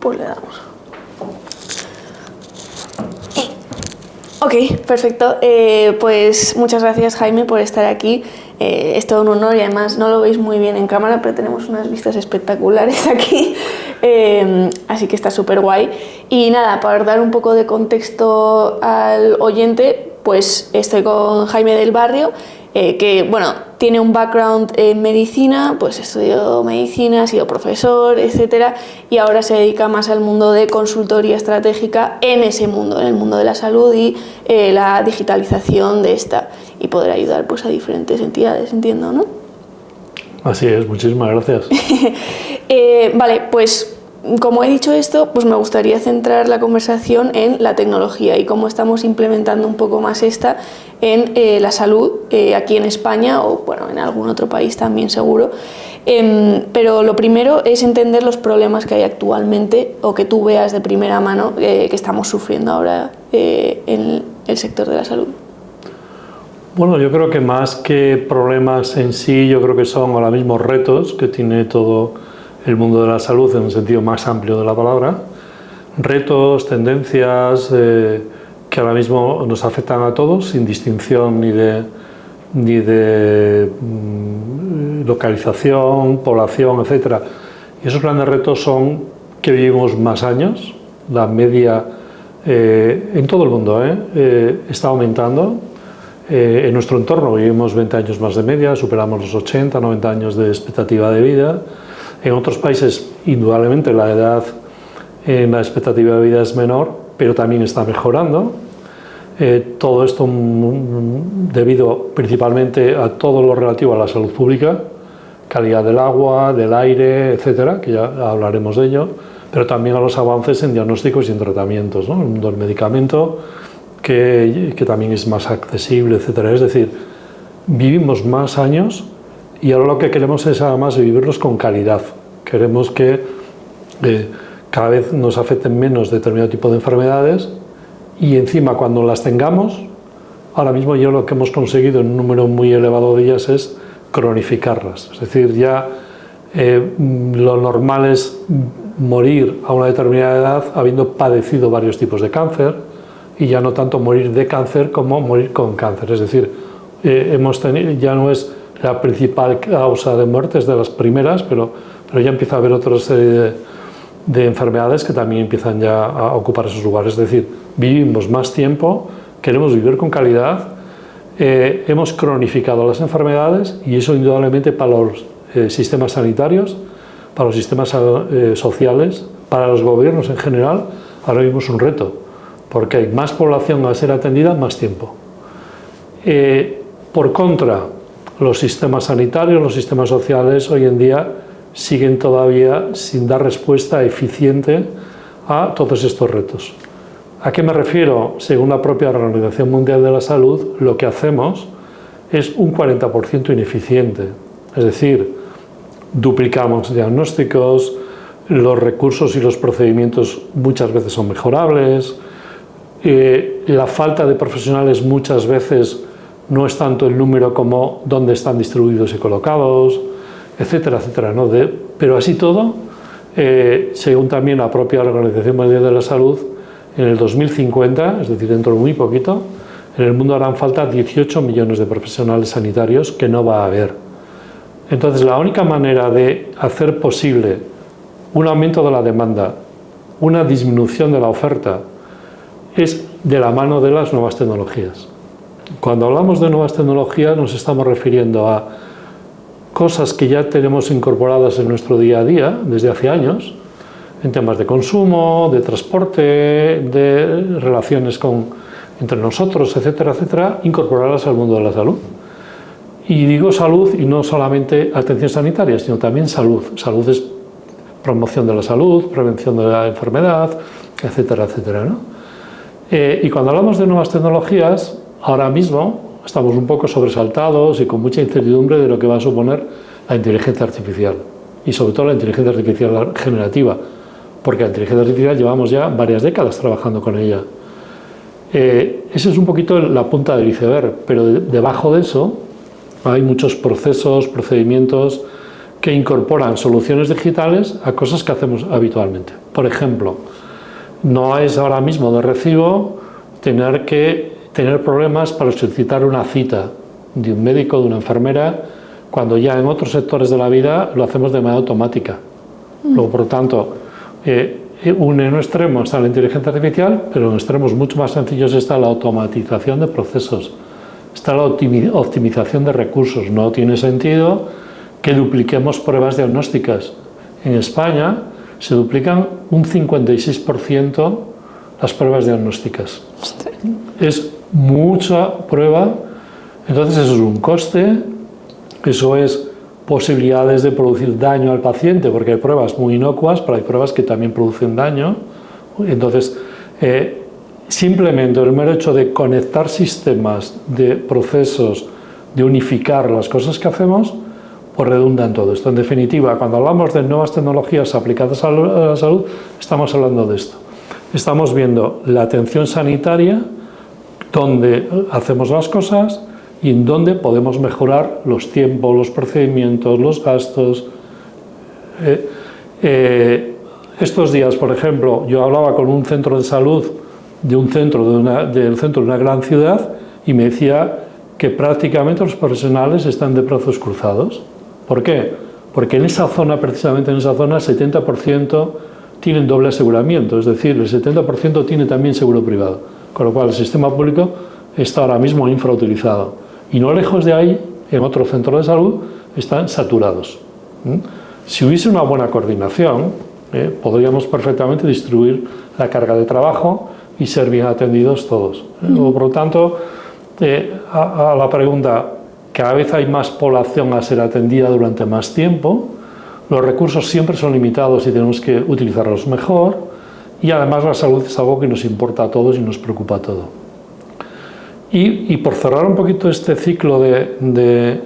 Pues le damos. Ok, perfecto. Pues muchas gracias, Jaime, por estar aquí. Es todo un honor y además no lo veis muy bien en cámara, pero tenemos unas vistas espectaculares aquí. Así que está súper guay. Y nada, para dar un poco de contexto al oyente, pues estoy con Jaime del Barrio, que bueno, tiene un background en medicina, pues estudió medicina, ha sido profesor, etcétera, y ahora se dedica más al mundo de consultoría estratégica en ese mundo, en el mundo de la salud y la digitalización de esta, y poder ayudar pues a diferentes entidades, entiendo, ¿no? Así es, muchísimas gracias. Vale, pues como he dicho esto, pues me gustaría centrar la conversación en la tecnología y cómo estamos implementando un poco más esta en la salud aquí en España o bueno, en algún otro país también seguro. Pero lo primero es entender los problemas que hay actualmente o que tú veas de primera mano que estamos sufriendo ahora en el sector de la salud. Bueno, yo creo que más que problemas en sí, yo creo que son ahora mismo retos que tiene todo el mundo de la salud en el sentido más amplio de la palabra. Retos, tendencias que ahora mismo nos afectan a todos sin distinción ni de localización, población, etc. Y esos grandes retos son que vivimos más años, la media en todo el mundo está aumentando. En nuestro entorno vivimos 20 años más de media, superamos los 80, 90 años de expectativa de vida. En otros países, indudablemente, la edad en la expectativa de vida es menor, pero también está mejorando. Todo esto debido principalmente a todo lo relativo a la salud pública, calidad del agua, del aire, etcétera, que ya hablaremos de ello, pero también a los avances en diagnósticos y en tratamientos, ¿no? El mundo del medicamento, que también es más accesible, etcétera. Es decir, vivimos más años y ahora lo que queremos es además vivirlos con calidad. Queremos que cada vez nos afecten menos determinado tipo de enfermedades y encima cuando las tengamos, ahora mismo ya lo que hemos conseguido en un número muy elevado de ellas es cronificarlas. Es decir, ya lo normal es morir a una determinada edad habiendo padecido varios tipos de cáncer, y ya no tanto morir de cáncer como morir con cáncer. Es decir, ya no es la principal causa de muerte, es de las primeras, pero ya empieza a haber otra serie de enfermedades que también empiezan ya a ocupar esos lugares. Es decir, vivimos más tiempo, queremos vivir con calidad, hemos cronificado las enfermedades y eso indudablemente para los sistemas sanitarios, para los sistemas sociales, para los gobiernos en general, ahora mismo es un reto, porque hay más población a ser atendida, más tiempo. Por contra, los sistemas sanitarios, los sistemas sociales hoy en día siguen todavía sin dar respuesta eficiente a todos estos retos. ¿A qué me refiero? Según la propia Organización Mundial de la Salud, lo que hacemos es un 40% ineficiente. Es decir, duplicamos diagnósticos, los recursos y los procedimientos muchas veces son mejorables, la falta de profesionales muchas veces no es tanto el número como dónde están distribuidos y colocados, etcétera, etcétera, ¿no? Pero así todo, según también la propia Organización Mundial de la Salud, en el 2050, es decir, dentro de muy poquito, en el mundo harán falta 18 millones de profesionales sanitarios que no va a haber. Entonces, la única manera de hacer posible un aumento de la demanda, una disminución de la oferta, es de la mano de las nuevas tecnologías. Cuando hablamos de nuevas tecnologías nos estamos refiriendo a cosas que ya tenemos incorporadas en nuestro día a día desde hace años, en temas de consumo, de transporte, de relaciones entre nosotros, etcétera, etcétera, incorporarlas al mundo de la salud. Y digo salud y no solamente atención sanitaria, sino también salud. Salud es promoción de la salud, prevención de la enfermedad, etcétera, etcétera, ¿no? Y cuando hablamos de nuevas tecnologías, ahora mismo estamos un poco sobresaltados y con mucha incertidumbre de lo que va a suponer la inteligencia artificial y sobre todo la inteligencia artificial generativa, porque la inteligencia artificial llevamos ya varias décadas trabajando con ella. Esa es un poquito la punta del iceberg, pero debajo de eso hay muchos procesos, procedimientos que incorporan soluciones digitales a cosas que hacemos habitualmente. Por ejemplo, no es ahora mismo de recibo tener que tener problemas para solicitar una cita de un médico, de una enfermera, cuando ya en otros sectores de la vida lo hacemos de manera automática. Luego, por lo tanto, en un extremo está la inteligencia artificial, pero en extremos mucho más sencillos está la automatización de procesos, está la optimización de recursos. No tiene sentido que dupliquemos pruebas diagnósticas. En España se duplican un 56% las pruebas diagnósticas. Es mucha prueba, entonces eso es un coste, eso es posibilidades de producir daño al paciente, porque hay pruebas muy inocuas, pero hay pruebas que también producen daño. Entonces, simplemente el mero hecho de conectar sistemas, de procesos, de unificar las cosas que hacemos, pues redunda en todo esto. En definitiva, cuando hablamos de nuevas tecnologías aplicadas a la salud, estamos hablando de esto. Estamos viendo la atención sanitaria, donde hacemos las cosas y en donde podemos mejorar los tiempos, los procedimientos, los gastos. Estos días, por ejemplo, yo hablaba con un centro de salud del centro de una gran ciudad y me decía que prácticamente los profesionales están de brazos cruzados. ¿Por qué? Porque en esa zona, precisamente en esa zona, el 70% tienen doble aseguramiento, es decir, el 70% tiene también seguro privado, con lo cual el sistema público está ahora mismo infrautilizado. Y no lejos de ahí, en otro centro de salud, están saturados. Si hubiese una buena coordinación, podríamos perfectamente distribuir la carga de trabajo y ser bien atendidos todos. Por lo tanto, a la pregunta, cada vez hay más población a ser atendida durante más tiempo, los recursos siempre son limitados y tenemos que utilizarlos mejor, y además la salud es algo que nos importa a todos y nos preocupa a todos. Y por cerrar un poquito este ciclo de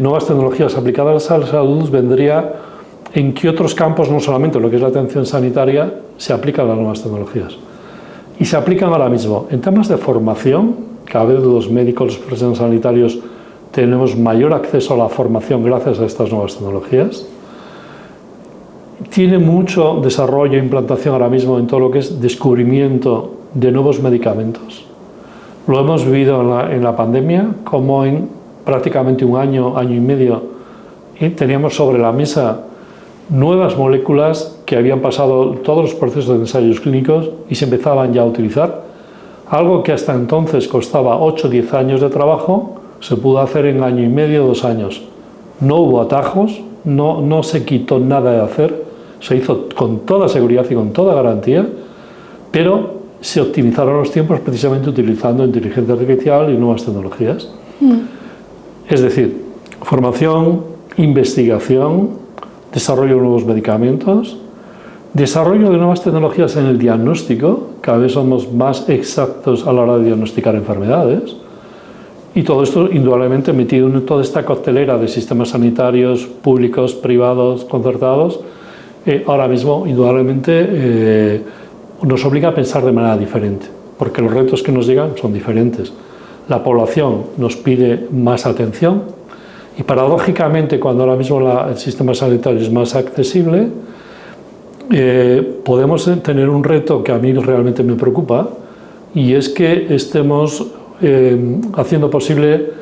nuevas tecnologías aplicadas a la salud, vendría en qué otros campos, no solamente lo que es la atención sanitaria, se aplican las nuevas tecnologías. Y se aplican ahora mismo en temas de formación. Cada vez los médicos, los profesionales sanitarios, tenemos mayor acceso a la formación gracias a estas nuevas tecnologías. Tiene mucho desarrollo e implantación ahora mismo en todo lo que es descubrimiento de nuevos medicamentos. Lo hemos vivido en la pandemia, como en prácticamente un año, año y medio, teníamos sobre la mesa nuevas moléculas que habían pasado todos los procesos de ensayos clínicos y se empezaban ya a utilizar. Algo que hasta entonces costaba 8 o 10 años de trabajo, se pudo hacer en año y medio, 2 años. No hubo atajos, no se quitó nada de hacer, se hizo con toda seguridad y con toda garantía, pero se optimizaron los tiempos precisamente utilizando inteligencia artificial y nuevas tecnologías. Es decir, formación, investigación, desarrollo de nuevos medicamentos, desarrollo de nuevas tecnologías en el diagnóstico, cada vez somos más exactos a la hora de diagnosticar enfermedades, y todo esto indudablemente metido en toda esta coctelera de sistemas sanitarios públicos, privados, concertados, ahora mismo indudablemente nos obliga a pensar de manera diferente, porque los retos que nos llegan son diferentes. La población nos pide más atención y paradójicamente cuando ahora mismo el sistema sanitario es más accesible, podemos tener un reto que a mí realmente me preocupa, y es que estemos haciendo posible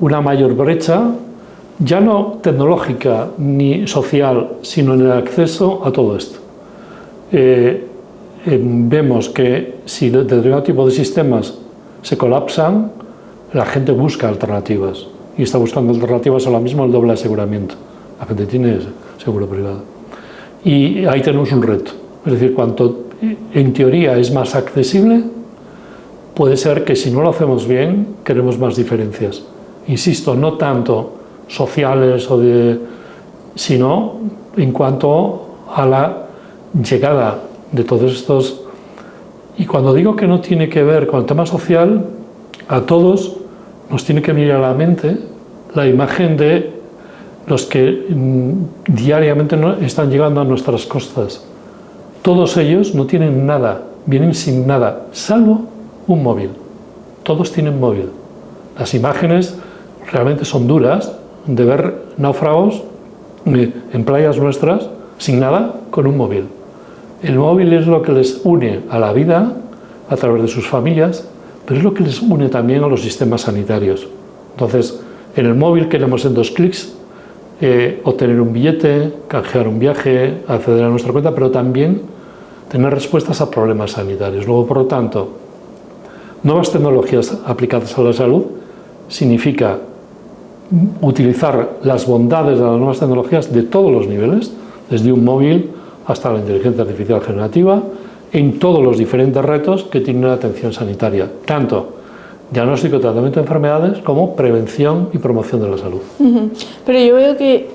una mayor brecha, ya no tecnológica ni social, sino en el acceso a todo esto. Vemos que si determinado tipo de sistemas se colapsan, la gente busca alternativas, y está buscando alternativas ahora mismo al doble aseguramiento. La gente tiene seguro privado. Y ahí tenemos un reto. Es decir, cuanto en teoría es más accesible, puede ser que si no lo hacemos bien, queremos más diferencias. Insisto, no tanto sociales sino en cuanto a la llegada de todos estos. Y cuando digo que no tiene que ver con el tema social, a todos nos tiene que venir a la mente la imagen de los que diariamente están llegando a nuestras costas. Todos ellos no tienen nada, vienen sin nada, salvo un móvil. Todos tienen móvil. Las imágenes realmente son duras de ver náufragos en playas nuestras sin nada con un móvil. El móvil es lo que les une a la vida a través de sus familias, pero es lo que les une también a los sistemas sanitarios. Entonces, en el móvil queremos en 2 clics obtener un billete, canjear un viaje, acceder a nuestra cuenta, pero también tener respuestas a problemas sanitarios. Luego, por lo tanto, nuevas tecnologías aplicadas a la salud significa utilizar las bondades de las nuevas tecnologías de todos los niveles, desde un móvil hasta la inteligencia artificial generativa, en todos los diferentes retos que tiene la atención sanitaria, tanto diagnóstico y tratamiento de enfermedades como prevención y promoción de la salud. Pero yo veo que,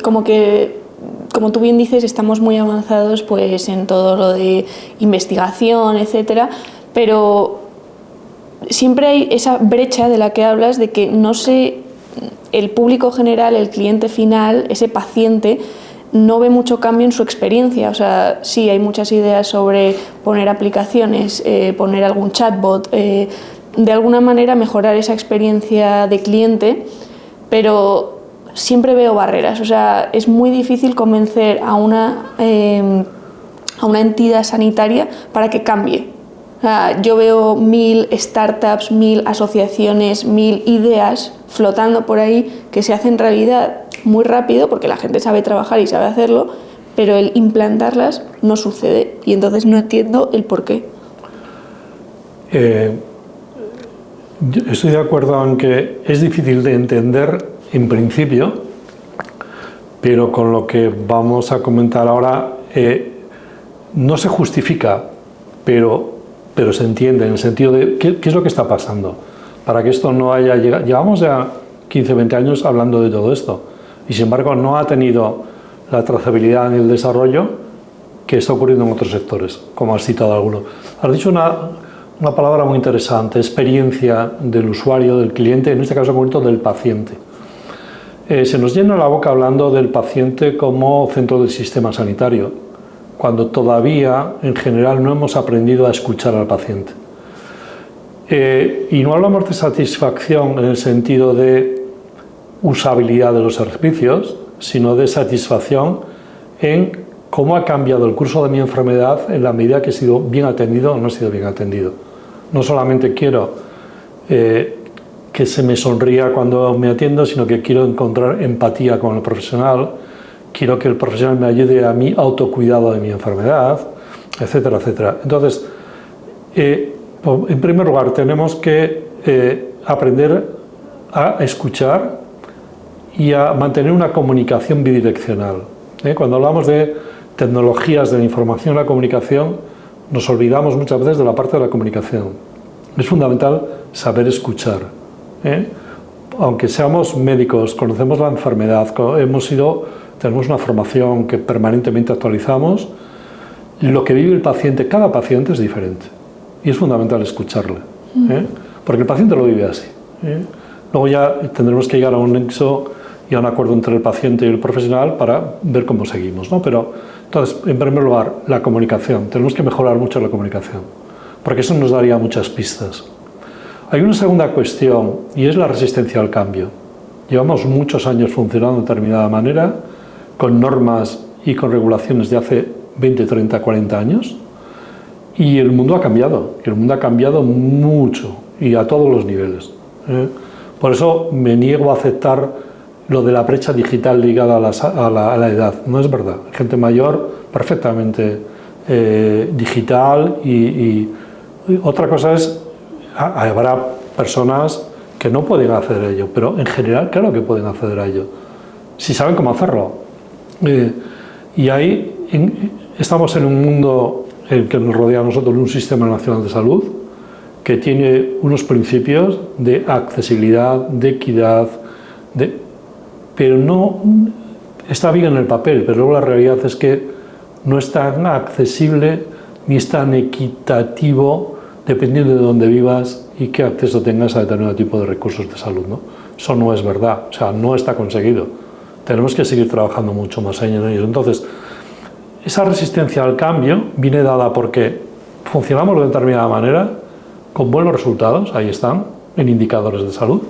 como tú bien dices, estamos muy avanzados pues, en todo lo de investigación, etcétera, pero siempre hay esa brecha de la que hablas de que no sé, el público general, el cliente final, ese paciente, no ve mucho cambio en su experiencia. O sea, sí, hay muchas ideas sobre poner aplicaciones, poner algún chatbot, de alguna manera mejorar esa experiencia de cliente, pero siempre veo barreras. O sea, es muy difícil convencer a una entidad sanitaria para que cambie. O sea, yo veo 1000 startups, 1000 asociaciones, 1000 ideas flotando por ahí que se hacen realidad muy rápido porque la gente sabe trabajar y sabe hacerlo, pero el implantarlas no sucede y entonces no entiendo el por qué. Estoy de acuerdo en que es difícil de entender en principio, pero con lo que vamos a comentar ahora no se justifica, pero se entiende en el sentido de qué es lo que está pasando para que esto no haya llegado. Llevamos ya 15 20 años hablando de todo esto y sin embargo no ha tenido la trazabilidad en el desarrollo que está ocurriendo en otros sectores, como has citado alguno. Has dicho una palabra muy interesante, experiencia del usuario, del cliente, en este caso concreto del paciente. Se nos llena la boca hablando del paciente como centro del sistema sanitario, cuando todavía en general no hemos aprendido a escuchar al paciente. Y no hablamos de satisfacción en el sentido de usabilidad de los servicios, sino de satisfacción en cómo ha cambiado el curso de mi enfermedad en la medida que he sido bien atendido o no he sido bien atendido. No solamente quiero que se me sonría cuando me atiendo, sino que quiero encontrar empatía con el profesional, quiero que el profesional me ayude a mi autocuidado de mi enfermedad, etcétera, etcétera. Entonces, en primer lugar, tenemos que aprender a escuchar y a mantener una comunicación bidireccional. Cuando hablamos de tecnologías de la información y la comunicación, nos olvidamos muchas veces de la parte de la comunicación. Es fundamental saber escuchar. Aunque seamos médicos, conocemos la enfermedad, tenemos una formación que permanentemente actualizamos, lo que vive el paciente, cada paciente es diferente. Y es fundamental escucharle, porque el paciente lo vive así. Luego ya tendremos que llegar a un nexo y a un acuerdo entre el paciente y el profesional para ver cómo seguimos, ¿no? Pero, entonces, en primer lugar, la comunicación. Tenemos que mejorar mucho la comunicación, porque eso nos daría muchas pistas. Hay una segunda cuestión, y es la resistencia al cambio. Llevamos muchos años funcionando de determinada manera, con normas y con regulaciones de hace 20, 30, 40 años, y el mundo ha cambiado mucho, y a todos los niveles. Por eso me niego a aceptar lo de la brecha digital ligada a la edad. No es verdad. Gente mayor, perfectamente digital, y otra cosa es, habrá personas que no pueden acceder a ello, pero en general claro que pueden acceder a ello, si saben cómo hacerlo. Y ahí estamos en un mundo en que nos rodea a nosotros un sistema nacional de salud que tiene unos principios de accesibilidad, de equidad, pero no está bien en el papel, pero luego la realidad es que no es tan accesible ni es tan equitativo dependiendo de dónde vivas y qué acceso tengas a determinado tipo de recursos de salud, ¿no? Eso no es verdad, o sea, no está conseguido. Tenemos que seguir trabajando mucho más en ello. Entonces, esa resistencia al cambio viene dada porque funcionamos de determinada manera, con buenos resultados, ahí están, en indicadores de salud,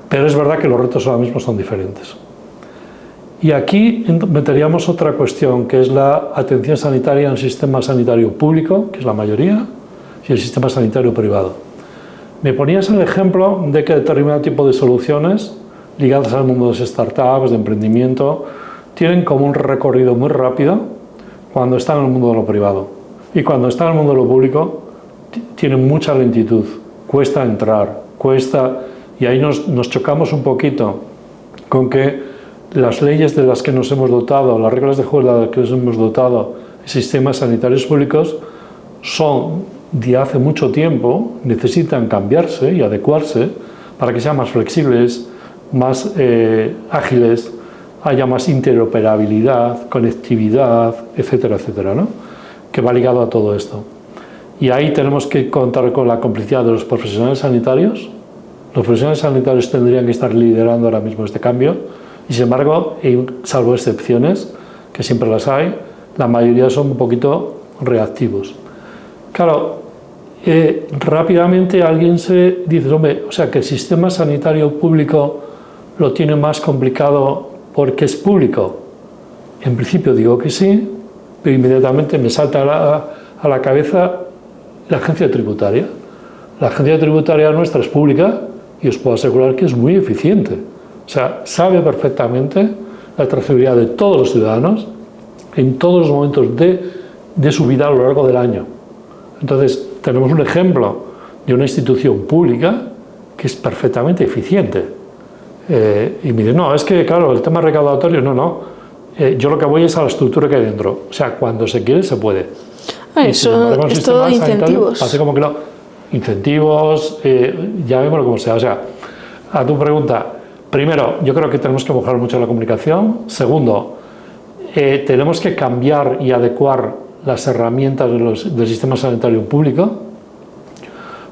pero es verdad que los retos ahora mismo son diferentes. Y aquí meteríamos otra cuestión, que es la atención sanitaria en el sistema sanitario público, que es la mayoría, y el sistema sanitario privado. Me ponías el ejemplo de que determinado tipo de soluciones ligadas al mundo de las startups, de emprendimiento, tienen como un recorrido muy rápido cuando están en el mundo de lo privado. Y cuando están en el mundo de lo público, tienen mucha lentitud, cuesta entrar, cuesta... Y ahí nos chocamos un poquito con que las leyes de las que nos hemos dotado, las reglas de juego de las que nos hemos dotado, sistemas sanitarios públicos, son de hace mucho tiempo, necesitan cambiarse y adecuarse para que sean más flexibles, más ágiles, haya más interoperabilidad, conectividad, etcétera, etcétera, ¿no? Que va ligado a todo esto. Y ahí tenemos que contar con la complicidad de los profesionales sanitarios. Los profesionales sanitarios tendrían que estar liderando ahora mismo este cambio. Y sin embargo, salvo excepciones, que siempre las hay, la mayoría son un poquito reactivos. Claro, rápidamente alguien se dice, hombre, o sea que el sistema sanitario público lo tiene más complicado porque es público. En principio digo que sí, pero inmediatamente me salta a la cabeza la agencia tributaria. La agencia tributaria nuestra es pública y os puedo asegurar que es muy eficiente. O sea, sabe perfectamente la trazabilidad de todos los ciudadanos en todos los momentos de su vida a lo largo del año. Entonces, tenemos un ejemplo de una institución pública que es perfectamente eficiente. Y me dice, no, es que, claro, el tema recaudatorio, no. Yo lo que voy es a la estructura que hay dentro. O sea, cuando se quiere, se puede. Eso es todo incentivos. Hace como que no. Incentivos, llamémoslo como sea. O sea, a tu pregunta... Primero, yo creo que tenemos que mejorar mucho la comunicación. Segundo, tenemos que cambiar y adecuar las herramientas del sistema sanitario público,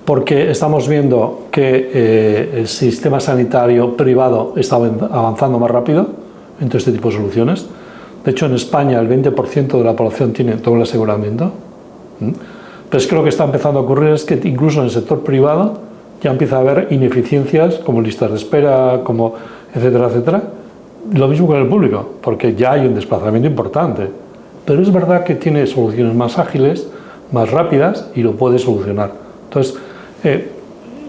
porque estamos viendo que el sistema sanitario privado está avanzando más rápido en todo este tipo de soluciones. De hecho, en España el 20% de la población tiene todo el aseguramiento. Pero es que lo que está empezando a ocurrir es que incluso en el sector privado ya empieza a haber ineficiencias como listas de espera, como etcétera, etcétera. Lo mismo con el público, porque ya hay un desplazamiento importante. Pero es verdad que tiene soluciones más ágiles, más rápidas y lo puede solucionar. Entonces,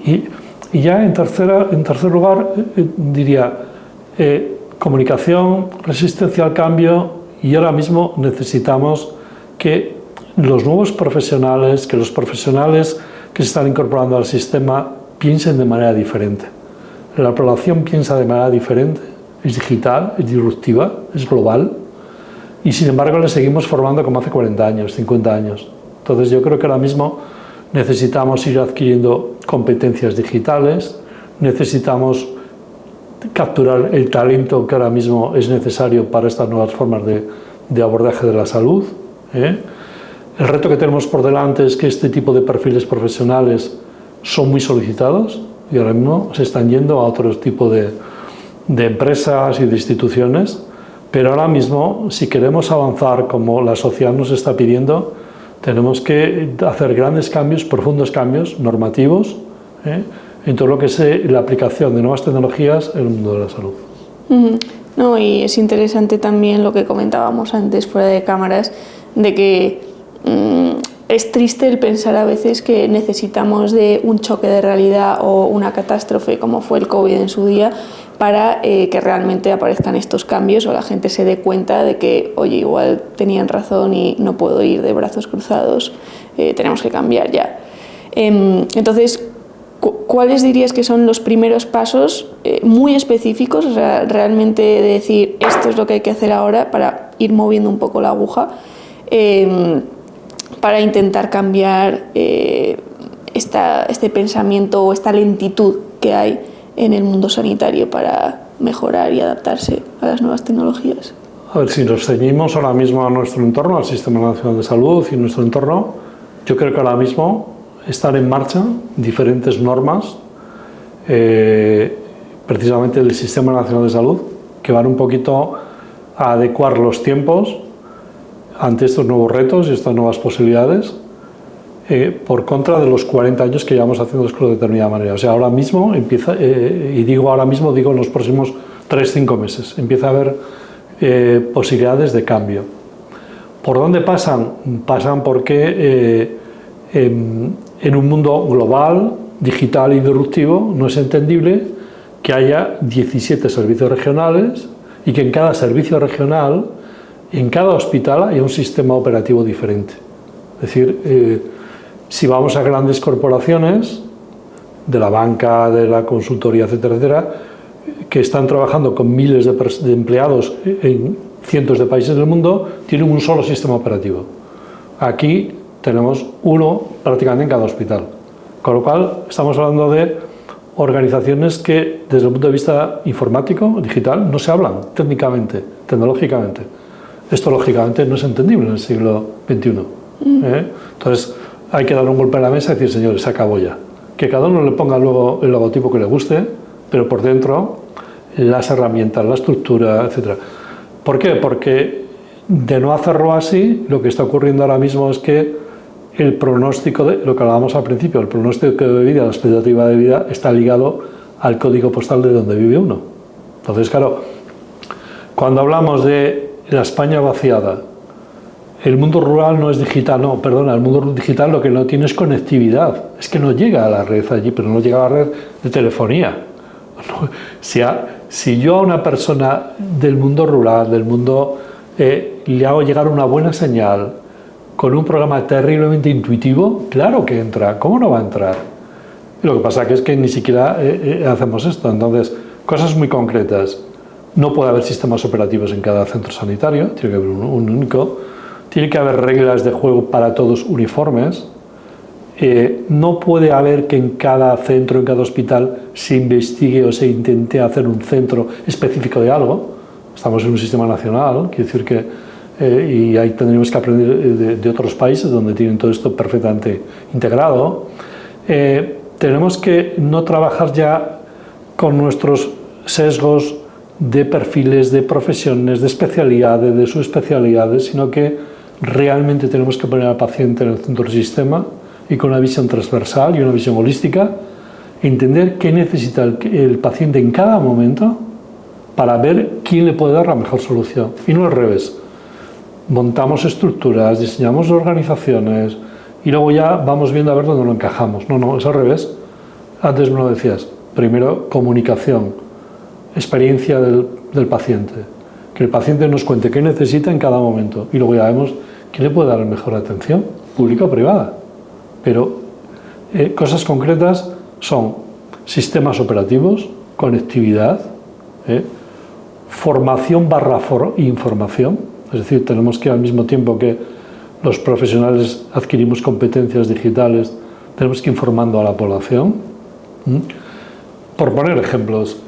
y ya en tercer lugar, diría comunicación, resistencia al cambio, y ahora mismo necesitamos que los nuevos profesionales, que los profesionales que se están incorporando al sistema piensen de manera diferente. La población piensa de manera diferente, es digital, es disruptiva, es global, y sin embargo le seguimos formando como hace 40 años, 50 años. Entonces yo creo que ahora mismo necesitamos ir adquiriendo competencias digitales, necesitamos capturar el talento que ahora mismo es necesario para estas nuevas formas de abordaje de la salud. El reto que tenemos por delante es que este tipo de perfiles profesionales son muy solicitados y ahora mismo se están yendo a otro tipo de empresas y de instituciones, pero ahora mismo, si queremos avanzar como la sociedad nos está pidiendo, tenemos que hacer grandes cambios, profundos cambios normativos, en todo lo que es la aplicación de nuevas tecnologías en el mundo de la salud. No, y es interesante también lo que comentábamos antes fuera de cámaras, de que es triste el pensar a veces que necesitamos de un choque de realidad o una catástrofe como fue el COVID en su día para que realmente aparezcan estos cambios o la gente se dé cuenta de que, oye, igual tenían razón y no puedo ir de brazos cruzados, tenemos que cambiar ya. Entonces, ¿cuáles dirías que son los primeros pasos muy específicos, o sea, realmente de decir esto es lo que hay que hacer ahora para ir moviendo un poco la aguja? Para intentar cambiar este pensamiento o esta lentitud que hay en el mundo sanitario para mejorar y adaptarse a las nuevas tecnologías. A ver, si nos ceñimos ahora mismo a nuestro entorno, al Sistema Nacional de Salud y nuestro entorno, yo creo que ahora mismo están en marcha diferentes normas, precisamente del Sistema Nacional de Salud, que van un poquito a adecuar los tiempos ante estos nuevos retos y estas nuevas posibilidades, por contra de los 40 años que llevamos haciendo las cosas de determinada manera. O sea, ahora mismo empieza, y digo ahora mismo, digo en los próximos 3-5 meses, empieza a haber posibilidades de cambio. ¿Por dónde pasan? Pasan porque en un mundo global, digital y disruptivo, no es entendible que haya 17 servicios regionales y que en cada servicio regional, en cada hospital, haya un sistema operativo diferente. Es decir, si vamos a grandes corporaciones, de la banca, de la consultoría, etcétera, etcétera, que están trabajando con miles de empleados en cientos de países del mundo, tienen un solo sistema operativo. Aquí tenemos uno prácticamente en cada hospital. Con lo cual, estamos hablando de organizaciones que, desde el punto de vista informático, digital, no se hablan técnicamente, tecnológicamente. Esto, lógicamente, no es entendible en el siglo XXI. Entonces, hay que dar un golpe a la mesa y decir, señores, se acabó ya. Que cada uno le ponga luego el logotipo que le guste, pero por dentro las herramientas, la estructura, etc. ¿Por qué? Porque de no hacerlo así, lo que está ocurriendo ahora mismo es que el pronóstico, de lo que hablábamos al principio, el pronóstico de vida, la expectativa de vida, está ligado al código postal de donde vive uno. Entonces, claro, cuando hablamos de la España vaciada, el mundo rural no es digital, no, perdona, el mundo digital lo que no tiene es conectividad, es que no llega a la red allí, pero no llega a la red de telefonía. Si yo a una persona del mundo rural, del mundo, le hago llegar una buena señal con un programa terriblemente intuitivo, claro que entra, ¿cómo no va a entrar? Lo que pasa que es que ni siquiera hacemos esto, entonces, cosas muy concretas. No puede haber sistemas operativos en cada centro sanitario, tiene que haber un único. Tiene que haber reglas de juego para todos uniformes. No puede haber que en cada centro, en cada hospital, se investigue o se intente hacer un centro específico de algo. Estamos en un sistema nacional, quiere decir que, y ahí tendríamos que aprender de otros países donde tienen todo esto perfectamente integrado. Tenemos que no trabajar ya con nuestros sesgos de perfiles, de profesiones, de especialidades, de subespecialidades, sino que realmente tenemos que poner al paciente en el centro del sistema y con una visión transversal y una visión holística, entender qué necesita el paciente en cada momento para ver quién le puede dar la mejor solución. Y no al revés. Montamos estructuras, diseñamos organizaciones y luego ya vamos viendo a ver dónde lo encajamos. No, es al revés. Antes me lo decías. Primero, comunicación, experiencia del paciente. Que el paciente nos cuente qué necesita en cada momento y luego ya vemos quién le puede dar la mejor atención, pública o privada. Pero cosas concretas son sistemas operativos, conectividad, formación / información, es decir, tenemos que al mismo tiempo que los profesionales adquirimos competencias digitales, tenemos que ir informando a la población. Por poner ejemplos,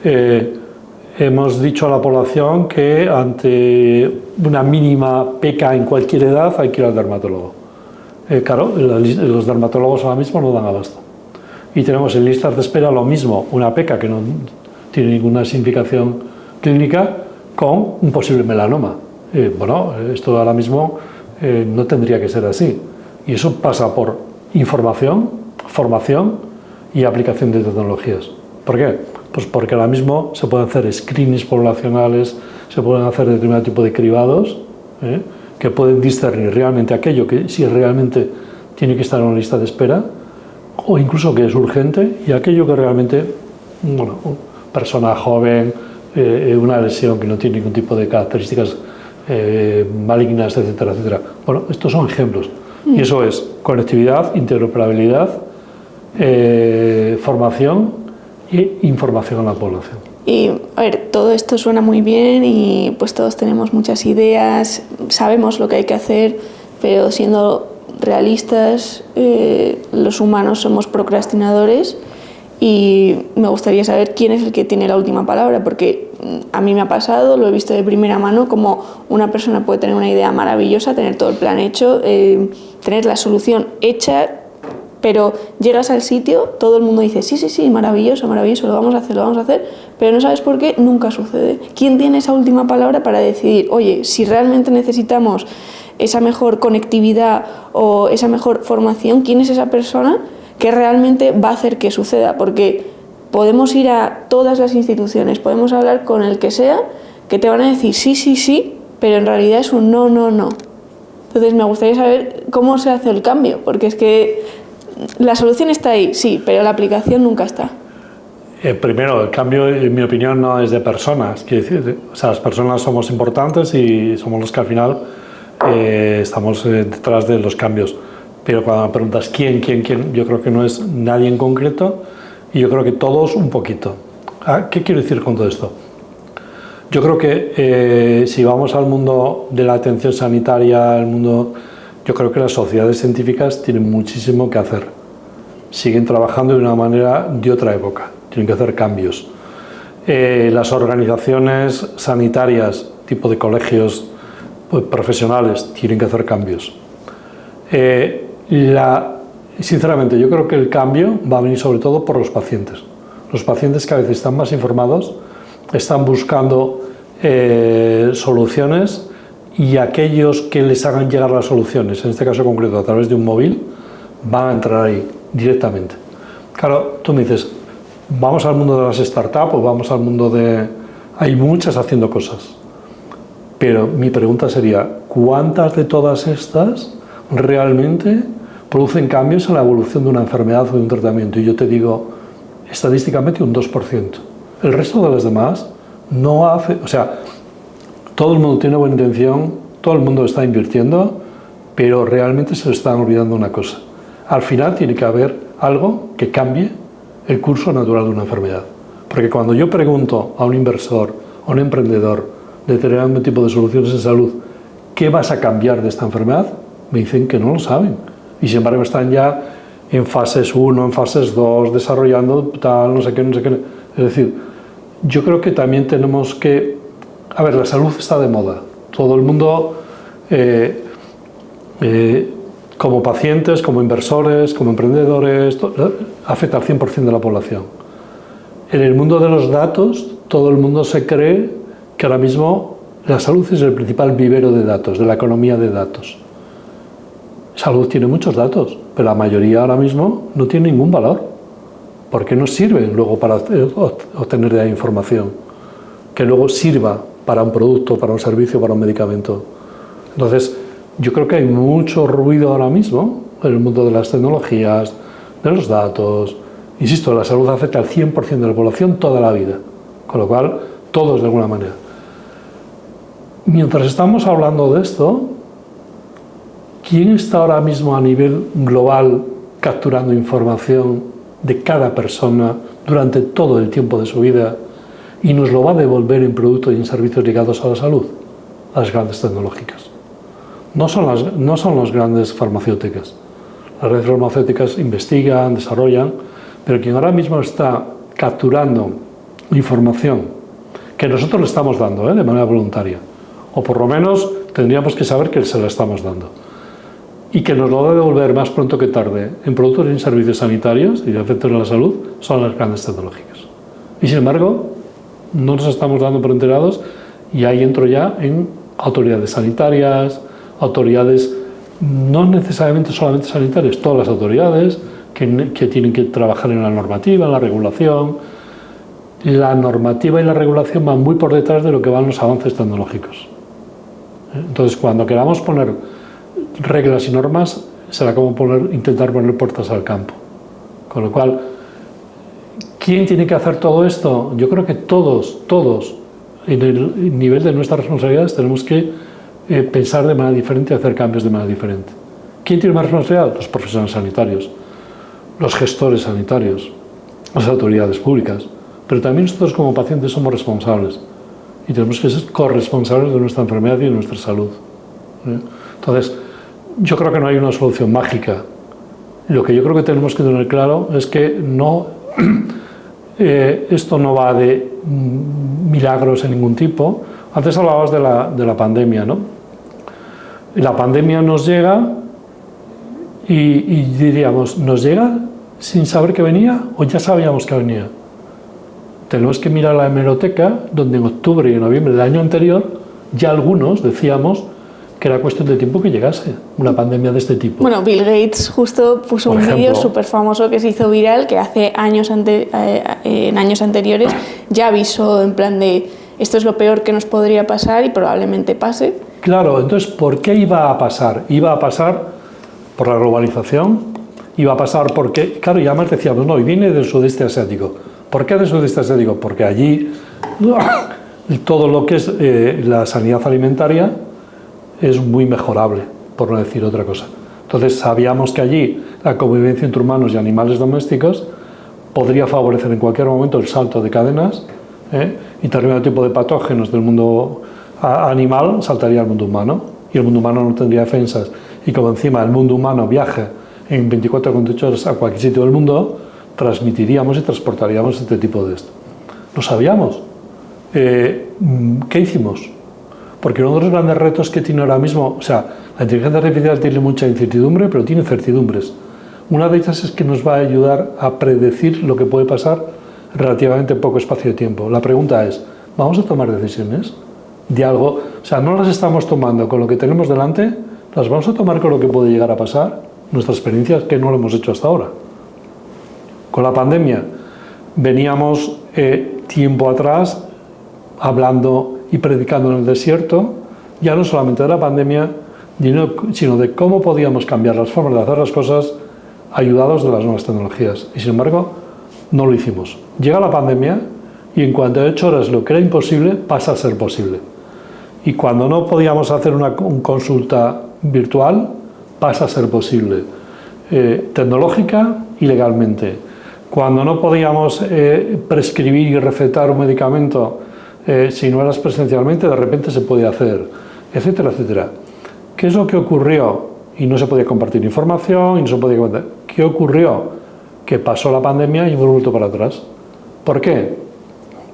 hemos dicho a la población que ante una mínima peca en cualquier edad hay que ir al dermatólogo. Claro, los dermatólogos ahora mismo no dan abasto. Y tenemos en listas de espera lo mismo, una peca que no tiene ninguna significación clínica con un posible melanoma. Bueno, esto ahora mismo no tendría que ser así. Y eso pasa por información, formación y aplicación de tecnologías. ¿Por qué? Pues porque ahora mismo se pueden hacer screenings poblacionales, se pueden hacer determinado tipo de cribados que pueden discernir realmente aquello que si realmente tiene que estar en una lista de espera o incluso que es urgente y aquello que realmente, bueno, persona joven, una lesión que no tiene ningún tipo de características malignas, etcétera, etcétera. Bueno, estos son ejemplos. Y eso es conectividad, interoperabilidad, formación y información a la población. Y, a ver, todo esto suena muy bien y pues todos tenemos muchas ideas, sabemos lo que hay que hacer, pero siendo realistas, los humanos somos procrastinadores y me gustaría saber quién es el que tiene la última palabra, porque a mí me ha pasado, lo he visto de primera mano, como una persona puede tener una idea maravillosa, tener todo el plan hecho, tener la solución hecha, pero llegas al sitio, todo el mundo dice, sí, maravilloso, lo vamos a hacer, pero no sabes por qué, nunca sucede. ¿Quién tiene esa última palabra para decidir, oye, si realmente necesitamos esa mejor conectividad o esa mejor formación, quién es esa persona que realmente va a hacer que suceda? Porque podemos ir a todas las instituciones, podemos hablar con el que sea, que te van a decir sí, sí, sí, pero en realidad es un no, no, no. Entonces me gustaría saber cómo se hace el cambio, porque es que la solución está ahí, sí, pero la aplicación nunca está. Primero, el cambio, en mi opinión, no es de personas. Quiero decir, o sea, las personas somos importantes y somos los que al final estamos detrás de los cambios. Pero cuando me preguntas quién, yo creo que no es nadie en concreto y yo creo que todos un poquito. ¿Qué quiero decir con todo esto? Yo creo que si vamos al mundo de la atención sanitaria, yo creo que las sociedades científicas tienen muchísimo que hacer. Siguen trabajando de una manera de otra época, tienen que hacer cambios. Las organizaciones sanitarias, tipo de colegios profesionales, tienen que hacer cambios. Sinceramente, yo creo que el cambio va a venir sobre todo por los pacientes. Los pacientes que a veces están más informados, están buscando soluciones y aquellos que les hagan llegar las soluciones, en este caso concreto a través de un móvil, van a entrar ahí directamente. Claro, tú me dices, vamos al mundo de las startups o vamos al mundo de... Hay muchas haciendo cosas, pero mi pregunta sería, ¿cuántas de todas estas realmente producen cambios en la evolución de una enfermedad o de un tratamiento? Y yo te digo, estadísticamente un 2%. El resto de las demás no hace... O sea, todo el mundo tiene buena intención, todo el mundo está invirtiendo, pero realmente se le están olvidando una cosa. Al final tiene que haber algo que cambie el curso natural de una enfermedad. Porque cuando yo pregunto a un inversor, a un emprendedor, de determinado tipo de soluciones en salud, ¿qué vas a cambiar de esta enfermedad? Me dicen que no lo saben. Y sin embargo están ya en fases 1, en fases 2, desarrollando tal, no sé qué, no sé qué. Es decir, yo creo que también tenemos que... A ver, la salud está de moda. Todo el mundo, como pacientes, como inversores, como emprendedores, afecta al 100% de la población. En el mundo de los datos, todo el mundo se cree que ahora mismo la salud es el principal vivero de datos, de la economía de datos. Salud tiene muchos datos, pero la mayoría ahora mismo no tiene ningún valor, porque no sirven luego para obtener de ahí información, que luego sirva para un producto, para un servicio, para un medicamento. Entonces, yo creo que hay mucho ruido ahora mismo en el mundo de las tecnologías, de los datos. Insisto, la salud afecta al 100% de la población toda la vida, con lo cual, todos de alguna manera. Mientras estamos hablando de esto, ¿quién está ahora mismo a nivel global capturando información de cada persona durante todo el tiempo de su vida y nos lo va a devolver en productos y en servicios ligados a la salud? Las grandes tecnológicas. No son las grandes farmacéuticas. Las grandes farmacéuticas investigan, desarrollan, pero quien ahora mismo está capturando información que nosotros le estamos dando de manera voluntaria, o por lo menos tendríamos que saber que se la estamos dando, y que nos lo va a devolver más pronto que tarde en productos y en servicios sanitarios y de efectos en la salud, son las grandes tecnológicas. Y sin embargo, no nos estamos dando por enterados, y ahí entro ya en autoridades sanitarias, autoridades no necesariamente solamente sanitarias, todas las autoridades que tienen que trabajar en la normativa, en la regulación. La normativa y la regulación van muy por detrás de lo que van los avances tecnológicos. Entonces, cuando queramos poner reglas y normas, será como intentar poner puertas al campo. Con lo cual, ¿quién tiene que hacer todo esto? Yo creo que todos, en el nivel de nuestras responsabilidades, tenemos que pensar de manera diferente y hacer cambios de manera diferente. ¿Quién tiene más responsabilidad? Los profesionales sanitarios, los gestores sanitarios, las autoridades públicas. Pero también nosotros como pacientes somos responsables y tenemos que ser corresponsables de nuestra enfermedad y de nuestra salud. Entonces, yo creo que no hay una solución mágica. Lo que yo creo que tenemos que tener claro es que esto no va de milagros de ningún tipo. Antes hablabas de la pandemia, ¿no? La pandemia nos llega y diríamos, ¿nos llega sin saber que venía o ya sabíamos que venía? Tenemos que mirar la hemeroteca, donde en octubre y en noviembre del año anterior ya algunos decíamos que era cuestión de tiempo que llegase una pandemia de este tipo. Bueno, Bill Gates justo puso un vídeo súper famoso que se hizo viral, que hace años en años anteriores ya avisó en plan de esto es lo peor que nos podría pasar y probablemente pase. Claro, entonces, ¿por qué iba a pasar? Iba a pasar por la globalización, iba a pasar porque, claro, ya más decíamos, no, y viene del sudeste asiático. ¿Por qué del sudeste asiático? Porque allí todo lo que es la sanidad alimentaria es muy mejorable, por no decir otra cosa. Entonces sabíamos que allí la convivencia entre humanos y animales domésticos podría favorecer en cualquier momento el salto de cadenas, y determinado tipo de patógenos del mundo animal saltaría al mundo humano, y el mundo humano no tendría defensas. Y como encima el mundo humano viaja en 24 o 48 horas a cualquier sitio del mundo, transmitiríamos y transportaríamos este tipo de esto. Lo sabíamos. ¿Qué hicimos? Porque uno de los grandes retos que tiene ahora mismo, o sea, la inteligencia artificial tiene mucha incertidumbre, pero tiene certidumbres. Una de ellas es que nos va a ayudar a predecir lo que puede pasar en relativamente poco espacio de tiempo. La pregunta es, ¿vamos a tomar decisiones de algo? O sea, no las estamos tomando con lo que tenemos delante, las vamos a tomar con lo que puede llegar a pasar. Nuestra experiencia es que no lo hemos hecho hasta ahora. Con la pandemia veníamos tiempo atrás hablando y predicando en el desierto, ya no solamente de la pandemia, sino de cómo podíamos cambiar las formas de hacer las cosas ayudados de las nuevas tecnologías. Y sin embargo, no lo hicimos. Llega la pandemia y en 48 horas lo que era imposible pasa a ser posible. Y cuando no podíamos hacer una consulta virtual, pasa a ser posible. Tecnológica y legalmente. Cuando no podíamos prescribir y recetar un medicamento si no eras presencialmente, de repente se podía hacer, etcétera, etcétera. ¿Qué es lo que ocurrió? Y no se podía compartir información, y no se podía comentar. ¿Qué ocurrió? Que pasó la pandemia y hemos vuelto para atrás. ¿Por qué?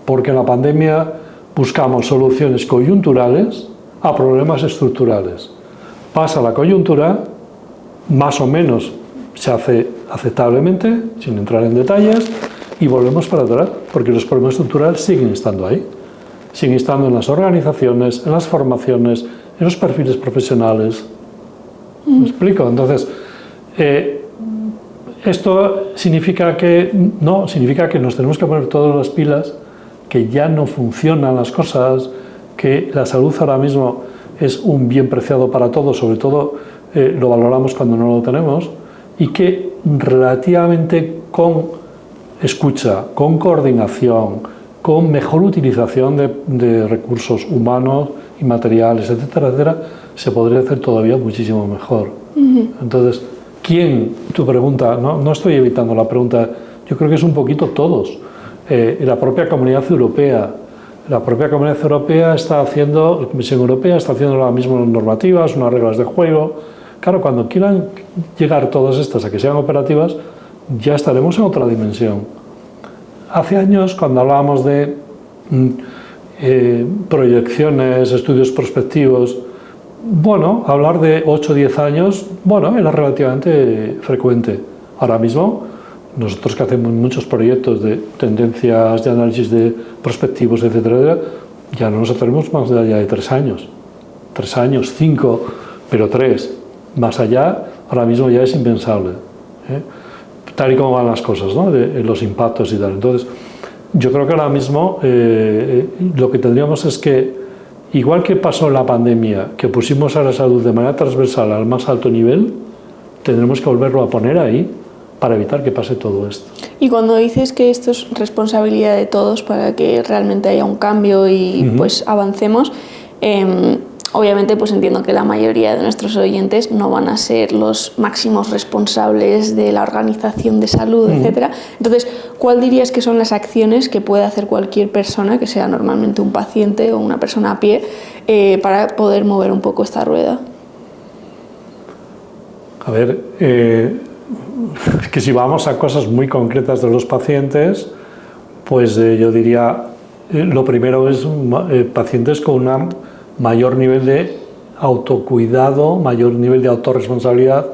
Porque en la pandemia buscamos soluciones coyunturales a problemas estructurales. Pasa la coyuntura, más o menos se hace aceptablemente, sin entrar en detalles, y volvemos para atrás, porque los problemas estructurales siguen estando ahí. Siguen estando en las organizaciones, en las formaciones, en los perfiles profesionales. ¿Me explico? Entonces, esto significa que no, significa que nos tenemos que poner todas las pilas, que ya no funcionan las cosas, que la salud ahora mismo es un bien preciado para todos, sobre todo lo valoramos cuando no lo tenemos, y que relativamente con escucha, con coordinación, con mejor utilización de recursos humanos y materiales, etcétera, etcétera, se podría hacer todavía muchísimo mejor. Entonces, ¿quién? Tu pregunta, no estoy evitando la pregunta, yo creo que es un poquito todos. La propia Comunidad Europea. La propia Comunidad Europea está haciendo, la Comisión Europea está haciendo las mismas normativas, unas reglas de juego. Claro, cuando quieran llegar todas estas a que sean operativas, ya estaremos en otra dimensión. Hace años, cuando hablábamos de proyecciones, estudios prospectivos, bueno, hablar de 8 o 10 años, bueno, era relativamente frecuente. Ahora mismo, nosotros que hacemos muchos proyectos de tendencias, de análisis de prospectivos, etcétera, ya no nos atrevemos más allá de 3 años. 3 años, 5, pero 3. Más allá, ahora mismo ya es impensable. Tal y como van las cosas, ¿no? De los impactos y tal. Entonces, yo creo que ahora mismo lo que tendríamos es que, igual que pasó en la pandemia, que pusimos a la salud de manera transversal al más alto nivel, tendremos que volverlo a poner ahí para evitar que pase todo esto. Y cuando dices que esto es responsabilidad de todos para que realmente haya un cambio y pues avancemos, obviamente pues entiendo que la mayoría de nuestros oyentes no van a ser los máximos responsables de la organización de salud, etcétera. Entonces, ¿cuál dirías que son las acciones que puede hacer cualquier persona, que sea normalmente un paciente o una persona a pie, para poder mover un poco esta rueda? A ver, es que si vamos a cosas muy concretas de los pacientes, pues yo diría, lo primero es pacientes con una mayor nivel de autocuidado, mayor nivel de autorresponsabilidad.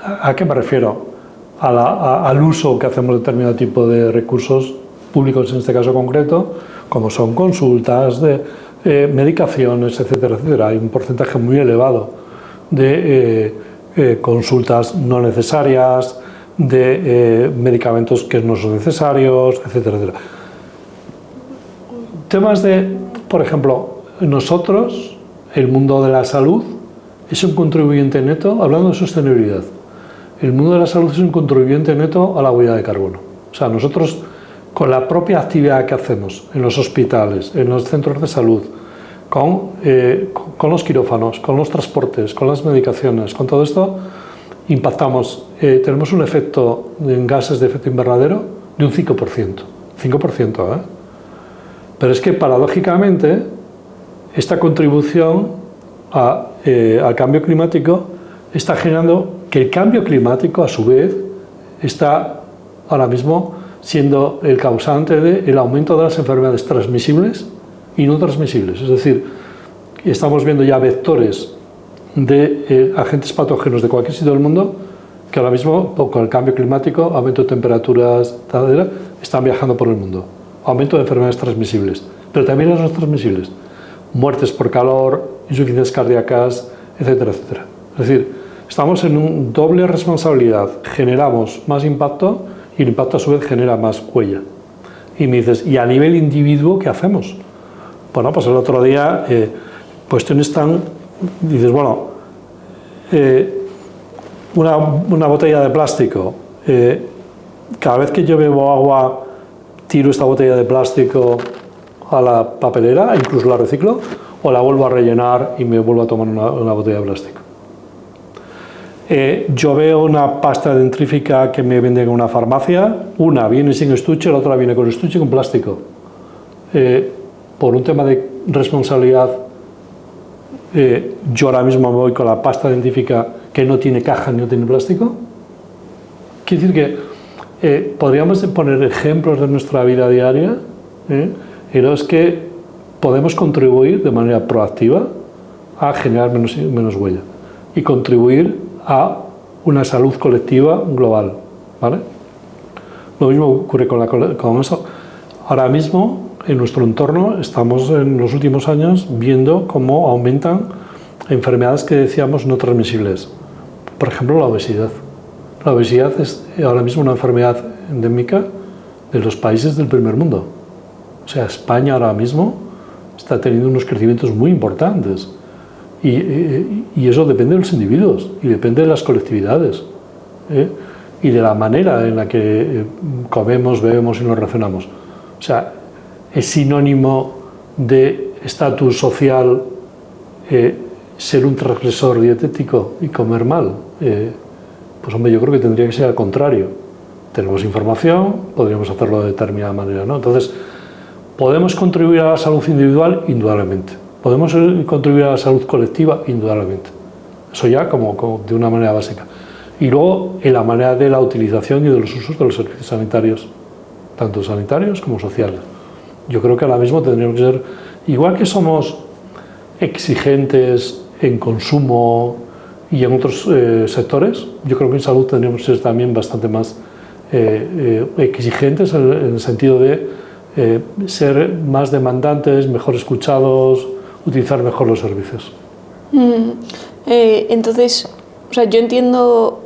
¿A qué me refiero? Al uso que hacemos de determinado tipo de recursos públicos, en este caso concreto, como son consultas, medicaciones, etcétera, etcétera. Hay un porcentaje muy elevado de consultas no necesarias, de medicamentos que no son necesarios, etcétera, etcétera. temas de, por ejemplo, nosotros, el mundo de la salud, es un contribuyente neto, hablando de sostenibilidad, el mundo de la salud es un contribuyente neto a la huella de carbono. O sea, nosotros, con la propia actividad que hacemos en los hospitales, en los centros de salud, con los quirófanos, con los transportes, con las medicaciones, con todo esto, impactamos, tenemos un efecto en gases de efecto invernadero de un 5%. 5%, ¿eh? Pero es que, paradójicamente, esta contribución al cambio climático está generando que el cambio climático, a su vez, está ahora mismo siendo el causante del aumento de las enfermedades transmisibles y no transmisibles. Es decir, estamos viendo ya vectores de agentes patógenos de cualquier sitio del mundo que ahora mismo, con el cambio climático, aumento de temperaturas, están viajando por el mundo. Aumento de enfermedades transmisibles, pero también las no transmisibles. Muertes por calor, insuficiencias cardíacas, etcétera, etcétera. Es decir, estamos en una doble responsabilidad. Generamos más impacto y el impacto a su vez genera más huella. Y me dices, ¿y a nivel individuo qué hacemos? Bueno, pues el otro día, cuestiones tan... Dices, bueno, una botella de plástico, cada vez que yo bebo agua, tiro esta botella de plástico a la papelera, incluso la reciclo, o la vuelvo a rellenar y me vuelvo a tomar una botella de plástico. Yo veo una pasta dentrífica que me venden en una farmacia, una viene sin estuche, la otra viene con estuche y con plástico. Por un tema de responsabilidad, yo ahora mismo me voy con la pasta dentífrica que no tiene caja ni no tiene plástico. Quiere decir que podríamos poner ejemplos de nuestra vida diaria, en los que podemos contribuir de manera proactiva a generar menos huella y contribuir a una salud colectiva global, ¿vale? Lo mismo ocurre con eso. Ahora mismo, en nuestro entorno, estamos en los últimos años viendo cómo aumentan enfermedades que decíamos no transmisibles. Por ejemplo, la obesidad. La obesidad es ahora mismo una enfermedad endémica de los países del primer mundo. O sea, España ahora mismo está teniendo unos crecimientos muy importantes. Y eso depende de los individuos y depende de las colectividades, y de la manera en la que comemos, bebemos y nos relacionamos. O sea, es sinónimo de estatus social ser un transgresor dietético y comer mal. Pues hombre, yo creo que tendría que ser al contrario. Tenemos información, podríamos hacerlo de determinada manera, ¿no? Entonces, ¿podemos contribuir a la salud individual? Indudablemente. ¿Podemos contribuir a la salud colectiva? Indudablemente. Eso ya como de una manera básica. Y luego, en la manera de la utilización y de los usos de los servicios sanitarios, tanto sanitarios como sociales. Yo creo que ahora mismo tendríamos que ser, igual que somos exigentes en consumo y en otros sectores, yo creo que en salud tendríamos que ser también bastante más exigentes en el sentido de ser más demandantes, mejor escuchados, utilizar mejor los servicios. Entonces, o sea, yo entiendo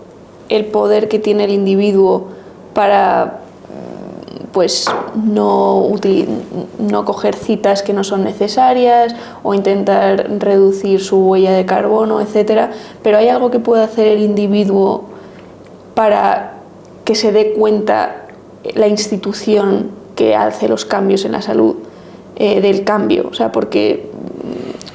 el poder que tiene el individuo para pues no coger citas que no son necesarias o intentar reducir su huella de carbono, etcétera, pero ¿hay algo que puede hacer el individuo para que se dé cuenta la institución que hace los cambios en la salud del cambio? O sea, porque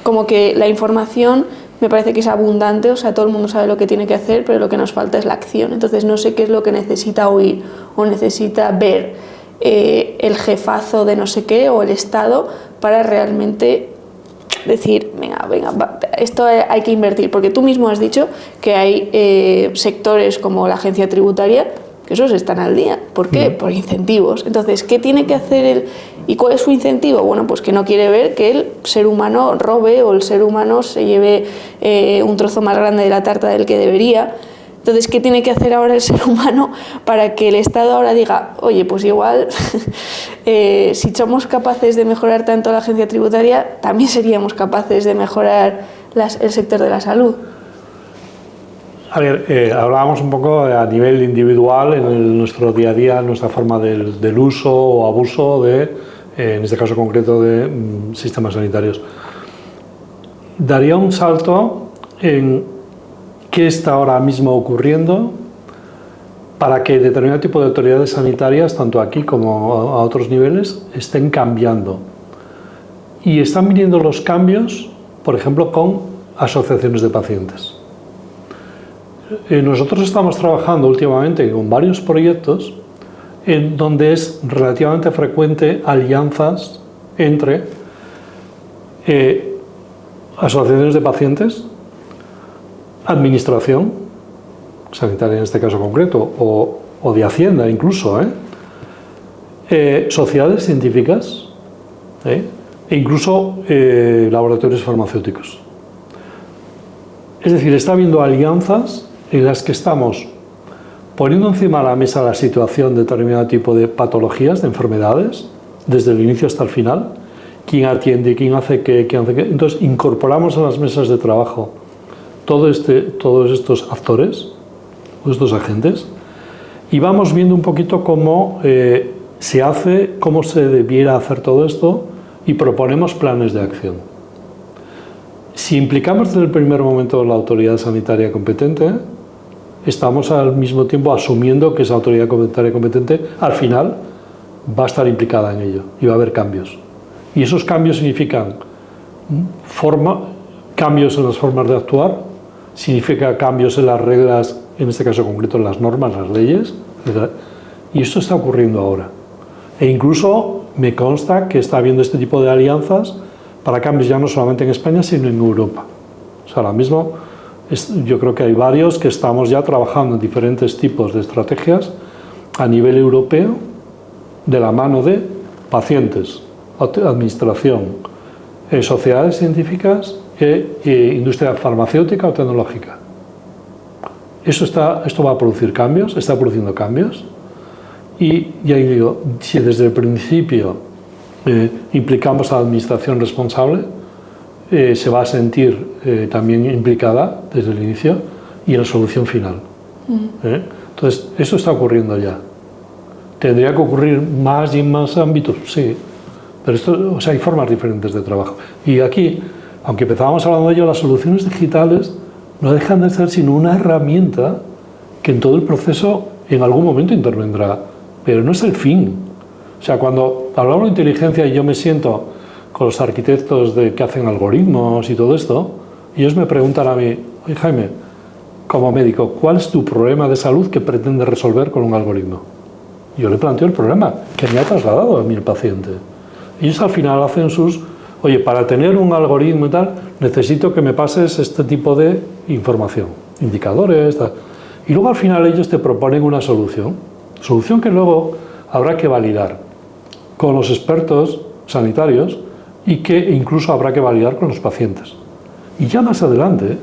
como que la información me parece que es abundante, o sea, todo el mundo sabe lo que tiene que hacer, pero lo que nos falta es la acción. Entonces no sé qué es lo que necesita oír o necesita ver el jefazo de no sé qué o el Estado para realmente decir, venga, esto hay que invertir. Porque tú mismo has dicho que hay sectores como la agencia tributaria que esos están al día. ¿Por qué? Por incentivos. Entonces, ¿qué tiene que hacer él? ¿Y cuál es su incentivo? Bueno, pues que no quiere ver que el ser humano robe o el ser humano se lleve un trozo más grande de la tarta del que debería. Entonces, ¿qué tiene que hacer ahora el ser humano para que el Estado ahora diga, oye, pues igual, si somos capaces de mejorar tanto la agencia tributaria, también seríamos capaces de mejorar el sector de la salud? A ver, hablábamos un poco a nivel individual, en nuestro día a día, nuestra forma del uso o abuso de en este caso concreto de sistemas sanitarios. Daría un salto en qué está ahora mismo ocurriendo para que determinado tipo de autoridades sanitarias, tanto aquí como a otros niveles, estén cambiando. Y están viniendo los cambios, por ejemplo, con asociaciones de pacientes. Nosotros estamos trabajando últimamente con varios proyectos en donde es relativamente frecuente alianzas entre asociaciones de pacientes, administración sanitaria en este caso concreto, o de Hacienda incluso, sociedades científicas, e incluso laboratorios farmacéuticos. Es decir, está habiendo alianzas en las que estamos poniendo encima de la mesa la situación de determinado tipo de patologías, de enfermedades, desde el inicio hasta el final, quién atiende, quién hace qué, Entonces incorporamos a las mesas de trabajo todos estos actores, estos agentes, y vamos viendo un poquito cómo se hace, cómo se debiera hacer todo esto, y proponemos planes de acción. Si implicamos desde el primer momento la autoridad sanitaria competente, estamos al mismo tiempo asumiendo que esa autoridad sanitaria competente al final va a estar implicada en ello y va a haber cambios. Y esos cambios significan cambios en las formas de actuar, significa cambios en las reglas, en este caso concreto en las normas, las leyes, etc. Y esto está ocurriendo ahora. E incluso me consta que está habiendo este tipo de alianzas para cambios ya no solamente en España, sino en Europa. O sea, ahora mismo yo creo que hay varios que estamos ya trabajando en diferentes tipos de estrategias a nivel europeo de la mano de pacientes, administración, sociedades científicas e industria farmacéutica o tecnológica. Esto va a producir cambios, está produciendo cambios, y ya digo, si desde el principio implicamos a la administración responsable, se va a sentir también implicada desde el inicio y en la solución final. Entonces, eso está ocurriendo ya. ¿Tendría que ocurrir más y en más ámbitos? Sí, pero esto, o sea, hay formas diferentes de trabajo. Y aquí, aunque empezábamos hablando de ello, las soluciones digitales no dejan de ser sino una herramienta que en todo el proceso en algún momento intervendrá, pero no es el fin. O sea, cuando hablamos de inteligencia y yo me siento con los arquitectos que hacen algoritmos y todo esto, ellos me preguntan a mí: oye, Jaime, como médico, ¿cuál es tu problema de salud que pretendes resolver con un algoritmo? Yo le planteo el problema que me ha trasladado a mí el paciente. Ellos al final hacen oye, para tener un algoritmo y tal, necesito que me pases este tipo de información, indicadores, tal. Y luego al final ellos te proponen una solución que luego habrá que validar con los expertos sanitarios y que incluso habrá que validar con los pacientes. Y ya más adelante,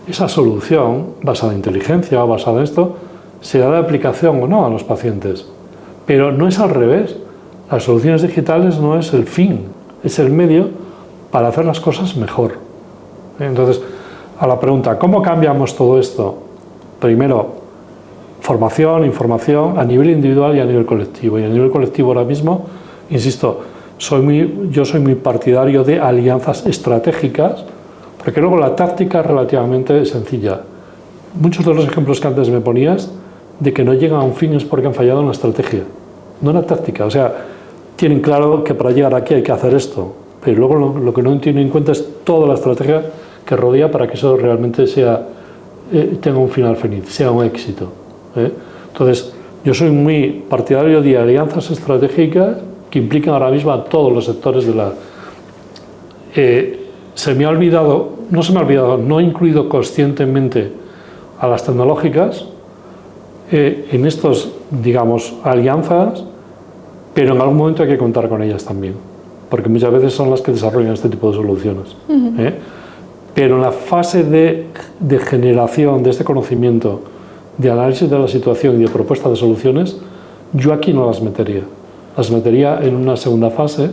esa solución, basada en inteligencia o basada en esto, será de aplicación o no a los pacientes. Pero no es al revés. Las soluciones digitales no es el fin, es el medio para hacer las cosas mejor. Entonces, a la pregunta, ¿cómo cambiamos todo esto? Primero, formación, información a nivel individual y a nivel colectivo. Y a nivel colectivo ahora mismo, insisto, yo soy muy partidario de alianzas estratégicas, porque luego la táctica es relativamente sencilla. Muchos de los ejemplos que antes me ponías de que no llegan a un fin es porque han fallado en la estrategia, no en la táctica. O sea, tienen claro que para llegar aquí hay que hacer esto, pero luego lo que no tienen en cuenta es toda la estrategia que rodea para que eso realmente tenga un final feliz, sea un éxito. Entonces, yo soy muy partidario de alianzas estratégicas que implican ahora mismo a todos los sectores de la... no he incluido conscientemente a las tecnológicas en estos, digamos, alianzas, pero en algún momento hay que contar con ellas también, porque muchas veces son las que desarrollan este tipo de soluciones. Pero en la fase de generación de este conocimiento, de análisis de la situación y de propuesta de soluciones, yo aquí no las metería. Las metería en una segunda fase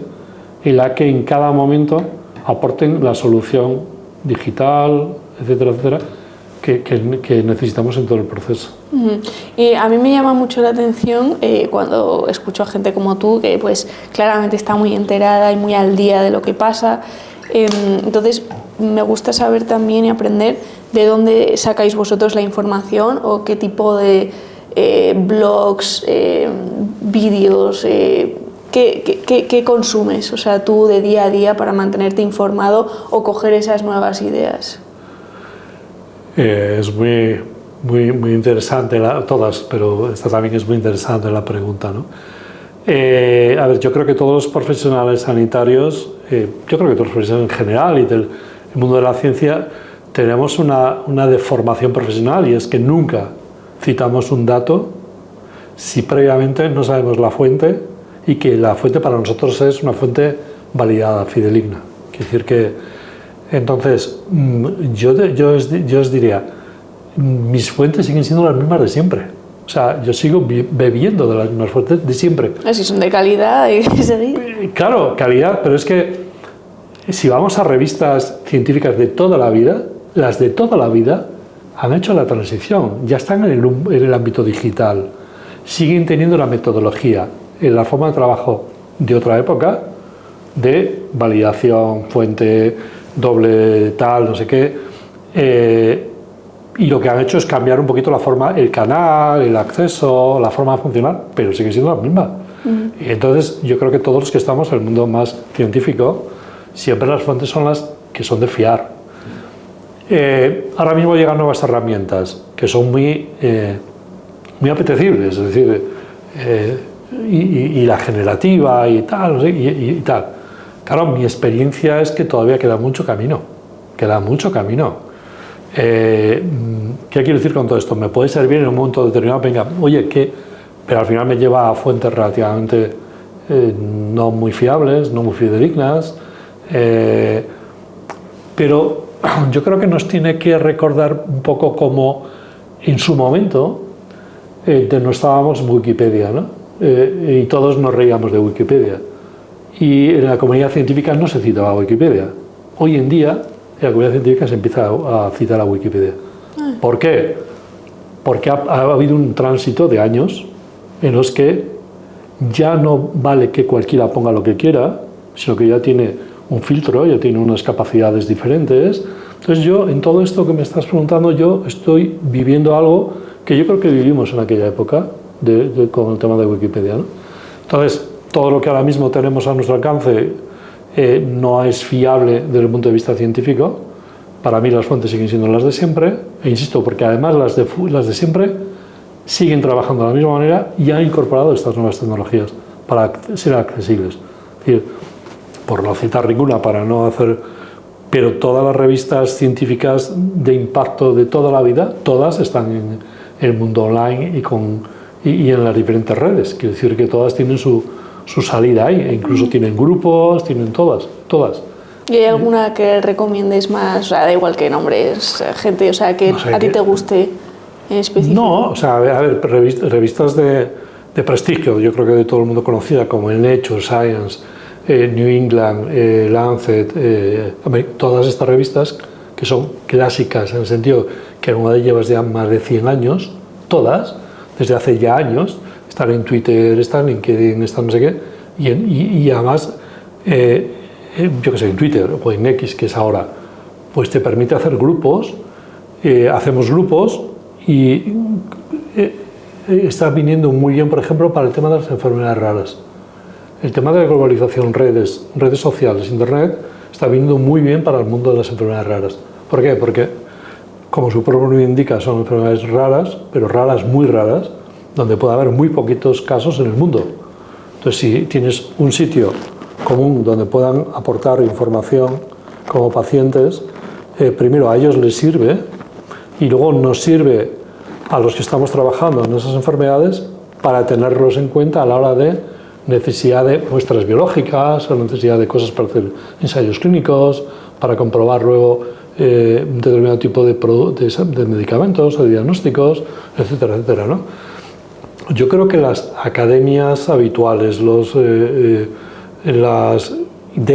en la que en cada momento aporten la solución digital, etcétera, etcétera, que necesitamos en todo el proceso. Y a mí me llama mucho la atención cuando escucho a gente como tú, que pues claramente está muy enterada y muy al día de lo que pasa. Entonces me gusta saber también y aprender de dónde sacáis vosotros la información o qué tipo de blogs, vídeos, qué consumes, o sea, tú de día a día para mantenerte informado o coger esas nuevas ideas. Es muy interesante, todas, pero esta también es muy interesante la pregunta, ¿no? A ver, yo creo que todos los profesionales sanitarios, yo creo que todos los profesionales en general y del mundo de la ciencia, tenemos una deformación profesional, y es que nunca citamos un dato si previamente no sabemos la fuente y que la fuente para nosotros es una fuente validada, fidedigna. Quiere decir que, entonces, yo os diría, mis fuentes siguen siendo las mismas de siempre. O sea, yo sigo bebiendo de las mismas fuentes de siempre. Si son de calidad, hay que seguir. Claro, calidad, pero es que si vamos a revistas científicas de toda la vida, las de toda la vida han hecho la transición, ya están en el ámbito digital, siguen teniendo la metodología, la forma de trabajo de otra época, de validación, fuente, doble tal, no sé qué, y lo que han hecho es cambiar un poquito la forma, el canal, el acceso, la forma de funcionar, pero sigue siendo la misma. Y entonces yo creo que todos los que estamos en el mundo más científico, siempre las fuentes son las que son de fiar. Ahora mismo llegan nuevas herramientas que son muy apetecibles, es decir, y la generativa y tal, no sé, y tal. Claro, mi experiencia es que todavía queda mucho camino, ¿Qué quiero decir con todo esto? Me puede servir en un momento determinado, venga, oye, pero al final me lleva a fuentes relativamente no muy fiables, no muy fidedignas, pero yo creo que nos tiene que recordar un poco como en su momento no estábamos en Wikipedia, ¿no? Y todos nos reíamos de Wikipedia. Y en la comunidad científica no se citaba Wikipedia. Hoy en día, en la comunidad científica se empieza a citar a Wikipedia. ¿Por qué? Porque ha habido un tránsito de años en los que ya no vale que cualquiera ponga lo que quiera, sino que ya tiene un filtro, ya tiene unas capacidades diferentes. Entonces yo, en todo esto que me estás preguntando, yo estoy viviendo algo que yo creo que vivimos en aquella época con el tema de Wikipedia, ¿no? Entonces, todo lo que ahora mismo tenemos a nuestro alcance no es fiable desde el punto de vista científico. Para mí las fuentes siguen siendo las de siempre, e insisto, porque además las de siempre siguen trabajando de la misma manera y han incorporado estas nuevas tecnologías para ser accesibles. Es decir, por no citar ninguna, para no hacer... Pero todas las revistas científicas de impacto de toda la vida, todas están en el mundo online y en las diferentes redes. Quiero decir que todas tienen su salida ahí, e incluso tienen grupos, tienen todas. ¿Y hay alguna que recomiendes más? O sea, da igual qué nombres, gente, o sea, que no sé, a ti te guste en específico. No, o sea, a ver, revistas de prestigio, yo creo que de todo el mundo conocida, como el Nature, Science, New England, Lancet, todas estas revistas que son clásicas en el sentido que alguna de ellas lleva ya más de 100 años, todas, desde hace ya años, están en Twitter, están en LinkedIn, están no sé qué, y además, yo que sé, en Twitter o en X, que es ahora, pues te permite hacer grupos, hacemos grupos y está viniendo muy bien, por ejemplo, para el tema de las enfermedades raras. El tema de la globalización, redes sociales, Internet, está viniendo muy bien para el mundo de las enfermedades raras. ¿Por qué? Porque, como su propio nombre indica, son enfermedades raras, pero raras, muy raras, donde puede haber muy poquitos casos en el mundo. Entonces, si tienes un sitio común donde puedan aportar información como pacientes, primero a ellos les sirve y luego nos sirve a los que estamos trabajando en esas enfermedades para tenerlos en cuenta a la hora de necesidad de muestras biológicas o necesidad de cosas para hacer ensayos clínicos, para comprobar luego un determinado tipo de medicamentos o de diagnósticos, etcétera, etcétera, ¿no? Yo creo que las academias habituales, de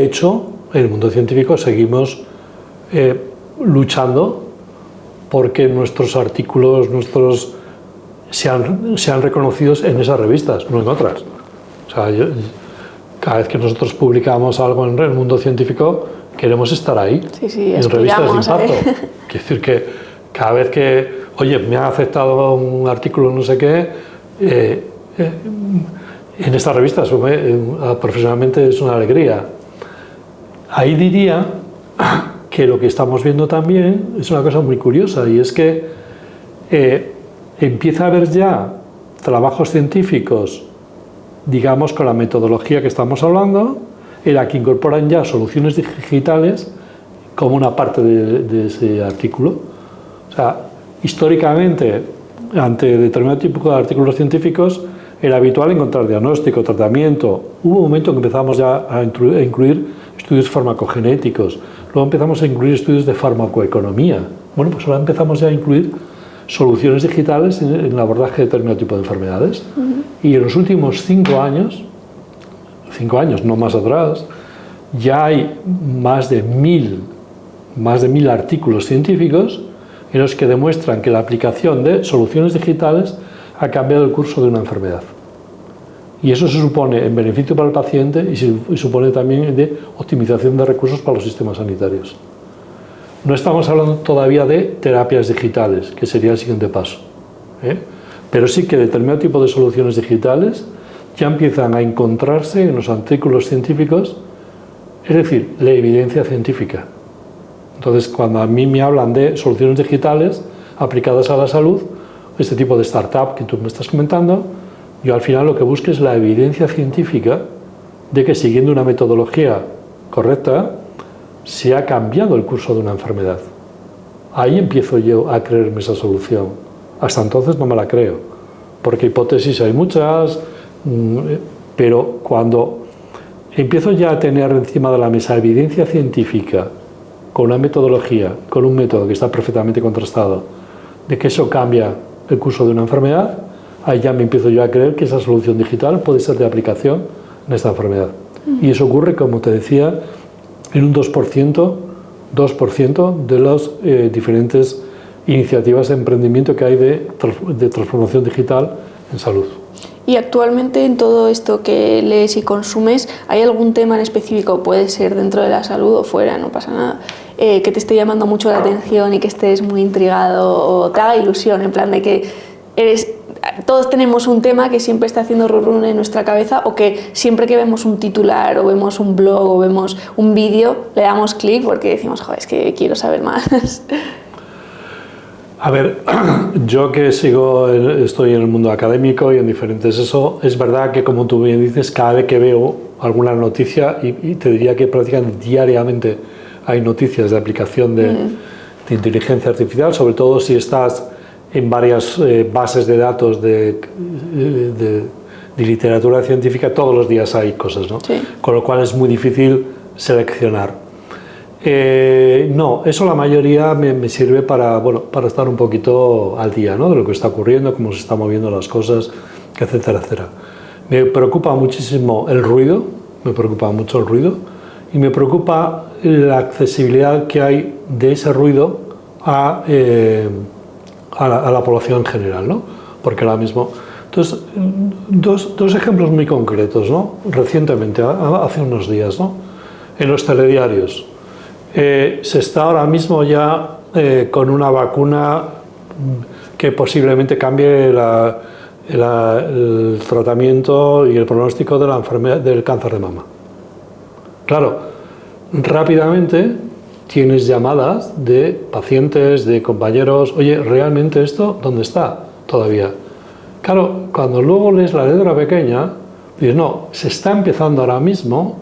hecho, en el mundo científico seguimos luchando porque nuestros artículos sean reconocidos en esas revistas, no en otras. O sea, cada vez que nosotros publicamos algo en el mundo científico, queremos estar ahí, sí, en revistas de impacto. Quiere decir que cada vez que, oye, me ha aceptado un artículo no sé qué, en esta revista profesionalmente es una alegría. Ahí diría que lo que estamos viendo también es una cosa muy curiosa, y es que empieza a haber ya trabajos científicos, digamos, con la metodología que estamos hablando, en la que incorporan ya soluciones digitales como una parte de ese artículo. O sea, históricamente, ante determinado tipo de artículos científicos, era habitual encontrar diagnóstico, tratamiento. Hubo un momento en que empezamos ya a incluir estudios farmacogenéticos, luego empezamos a incluir estudios de farmacoeconomía. Bueno, pues ahora empezamos ya a incluir soluciones digitales en el abordaje de determinado tipo de enfermedades. Y en los últimos 5 años, no más atrás, ya hay más de 1000 artículos científicos en los que demuestran que la aplicación de soluciones digitales ha cambiado el curso de una enfermedad. Y eso se supone en beneficio para el paciente y supone también de optimización de recursos para los sistemas sanitarios. No estamos hablando todavía de terapias digitales, que sería el siguiente paso, pero sí que determinado tipo de soluciones digitales ya empiezan a encontrarse en los artículos científicos, es decir, la evidencia científica. Entonces, cuando a mí me hablan de soluciones digitales aplicadas a la salud, este tipo de startup que tú me estás comentando, yo al final lo que busco es la evidencia científica de que siguiendo una metodología correcta se ha cambiado el curso de una enfermedad. Ahí empiezo yo a creerme esa solución. Hasta entonces no me la creo, porque hipótesis hay muchas, pero cuando empiezo ya a tener encima de la mesa evidencia científica con una metodología, con un método que está perfectamente contrastado, de que eso cambia el curso de una enfermedad, ahí ya me empiezo yo a creer que esa solución digital puede ser de aplicación en esta enfermedad. Y eso ocurre, como te decía, en un 2% de las diferentes iniciativas de emprendimiento que hay de transformación digital en salud. Y actualmente en todo esto que lees y consumes, ¿hay algún tema en específico, puede ser dentro de la salud o fuera, no pasa nada, que te esté llamando mucho la atención y que estés muy intrigado o te haga ilusión, en plan de que todos tenemos un tema que siempre está haciendo run en nuestra cabeza, o que siempre que vemos un titular o vemos un blog o vemos un vídeo le damos clic porque decimos, joder, es que quiero saber más? A ver, yo que estoy en el mundo académico y en diferentes es verdad que, como tú bien dices, cada vez que veo alguna noticia, y te diría que prácticamente diariamente hay noticias de aplicación de inteligencia artificial, sobre todo si estás en varias bases de datos de literatura científica, todos los días hay cosas, ¿no? Sí. Con lo cual es muy difícil seleccionar. No, eso la mayoría me sirve para estar un poquito al día, ¿no?, de lo que está ocurriendo, cómo se están moviendo las cosas, etcétera, etcétera. Me preocupa muchísimo el ruido, y me preocupa la accesibilidad que hay de ese ruido a la población en general, ¿no? Porque ahora mismo... Entonces, dos ejemplos muy concretos, ¿no? Recientemente, hace unos días, ¿no?, en los telediarios. Se está ahora mismo ya con una vacuna que posiblemente cambie el tratamiento y el pronóstico de la enfermedad del cáncer de mama. Claro, rápidamente tienes llamadas de pacientes, de compañeros, oye, ¿realmente esto dónde está todavía? Claro, cuando luego lees la letra pequeña, dices, no, se está empezando ahora mismo.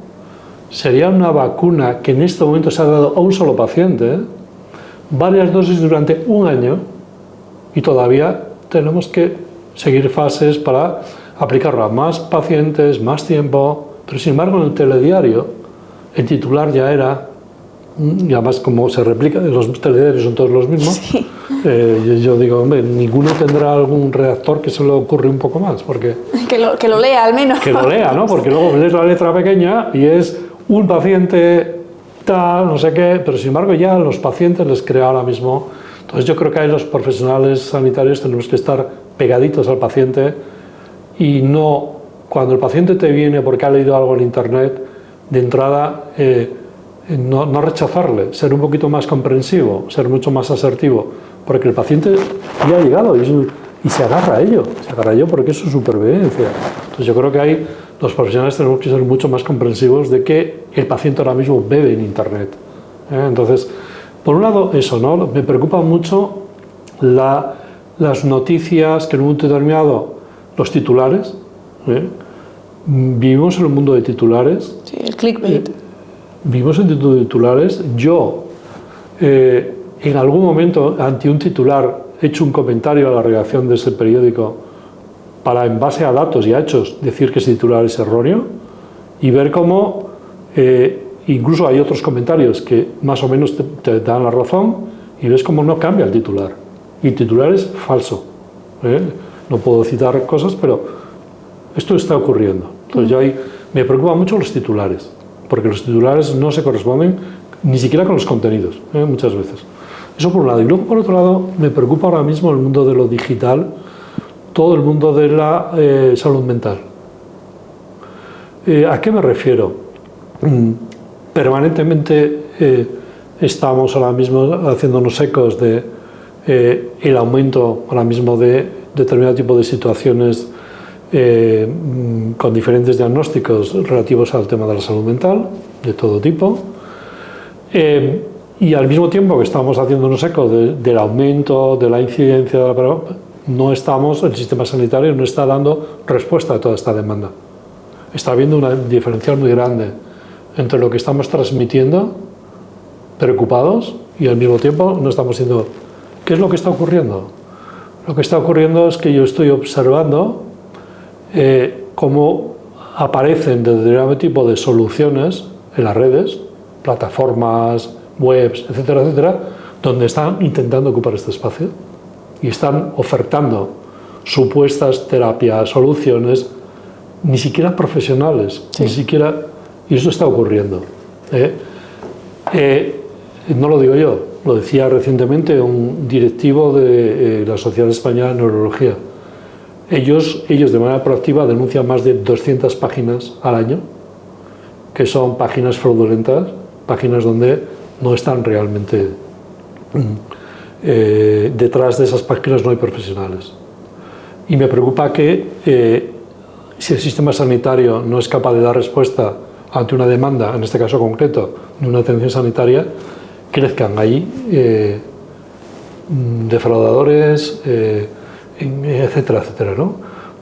Sería una vacuna que en este momento se ha dado a un solo paciente, varias dosis durante un año, y todavía tenemos que seguir fases para aplicarlo a más pacientes, más tiempo. Pero sin embargo, en el telediario, el titular ya era, y además como se replica, los telediarios son todos los mismos, sí. Yo digo, hombre, ninguno tendrá algún redactor que se le ocurre un poco más, porque... Que lo lea al menos. Que lo lea, ¿no? Porque luego lees la letra pequeña y es... un paciente tal, no sé qué, pero sin embargo ya a los pacientes les crea ahora mismo Entonces yo creo que ahí los profesionales sanitarios tenemos que estar pegaditos al paciente y no, cuando el paciente te viene porque ha leído algo en internet, de entrada no rechazarle, ser un poquito más comprensivo, ser mucho más asertivo, porque el paciente ya ha llegado y se agarra a ello, porque es su supervivencia. Entonces yo creo que ahí los profesionales tenemos que ser mucho más comprensivos de que el paciente ahora mismo bebe en internet. Entonces, por un lado eso, ¿no? Me preocupa mucho las noticias que en un momento determinado, los titulares, vivimos en un mundo de titulares. Sí, el clickbait. Vivimos en titulares. Yo, en algún momento, ante un titular, he hecho un comentario a la redacción de ese periódico para, en base a datos y a hechos, decir que ese titular es erróneo y ver cómo incluso hay otros comentarios que más o menos te dan la razón y ves cómo no cambia el titular. Y el titular es falso. No puedo citar cosas, pero esto está ocurriendo. Entonces yo ahí me preocupan mucho los titulares, porque los titulares no se corresponden ni siquiera con los contenidos, muchas veces. Eso por un lado. Y luego, por otro lado, me preocupa ahora mismo el mundo de lo digital, todo el mundo de la salud mental. ¿A qué me refiero? Permanentemente estamos ahora mismo haciéndonos ecos de el aumento ahora mismo de determinado tipo de situaciones con diferentes diagnósticos relativos al tema de la salud mental, de todo tipo. Y al mismo tiempo que estamos haciéndonos eco del aumento, de la incidencia, no estamos, el sistema sanitario no está dando respuesta a toda esta demanda. Está habiendo una diferencial muy grande entre lo que estamos transmitiendo, preocupados, y al mismo tiempo no estamos siendo... ¿Qué es lo que está ocurriendo? Lo que está ocurriendo es que yo estoy observando cómo aparecen determinado tipo de soluciones en las redes, plataformas, webs, etcétera, etcétera, donde están intentando ocupar este espacio y están ofertando supuestas terapias, soluciones, ni siquiera profesionales, sí. Ni siquiera... Y eso está ocurriendo. No lo digo yo, lo decía recientemente un directivo de la Sociedad Española de Neurología. Ellos de manera proactiva denuncian más de 200 páginas al año, que son páginas fraudulentas, páginas donde no están realmente... detrás de esas páginas no hay profesionales. Y me preocupa que si el sistema sanitario no es capaz de dar respuesta ante una demanda, en este caso concreto, de una atención sanitaria, crezcan ahí defraudadores, etcétera, etcétera, ¿no?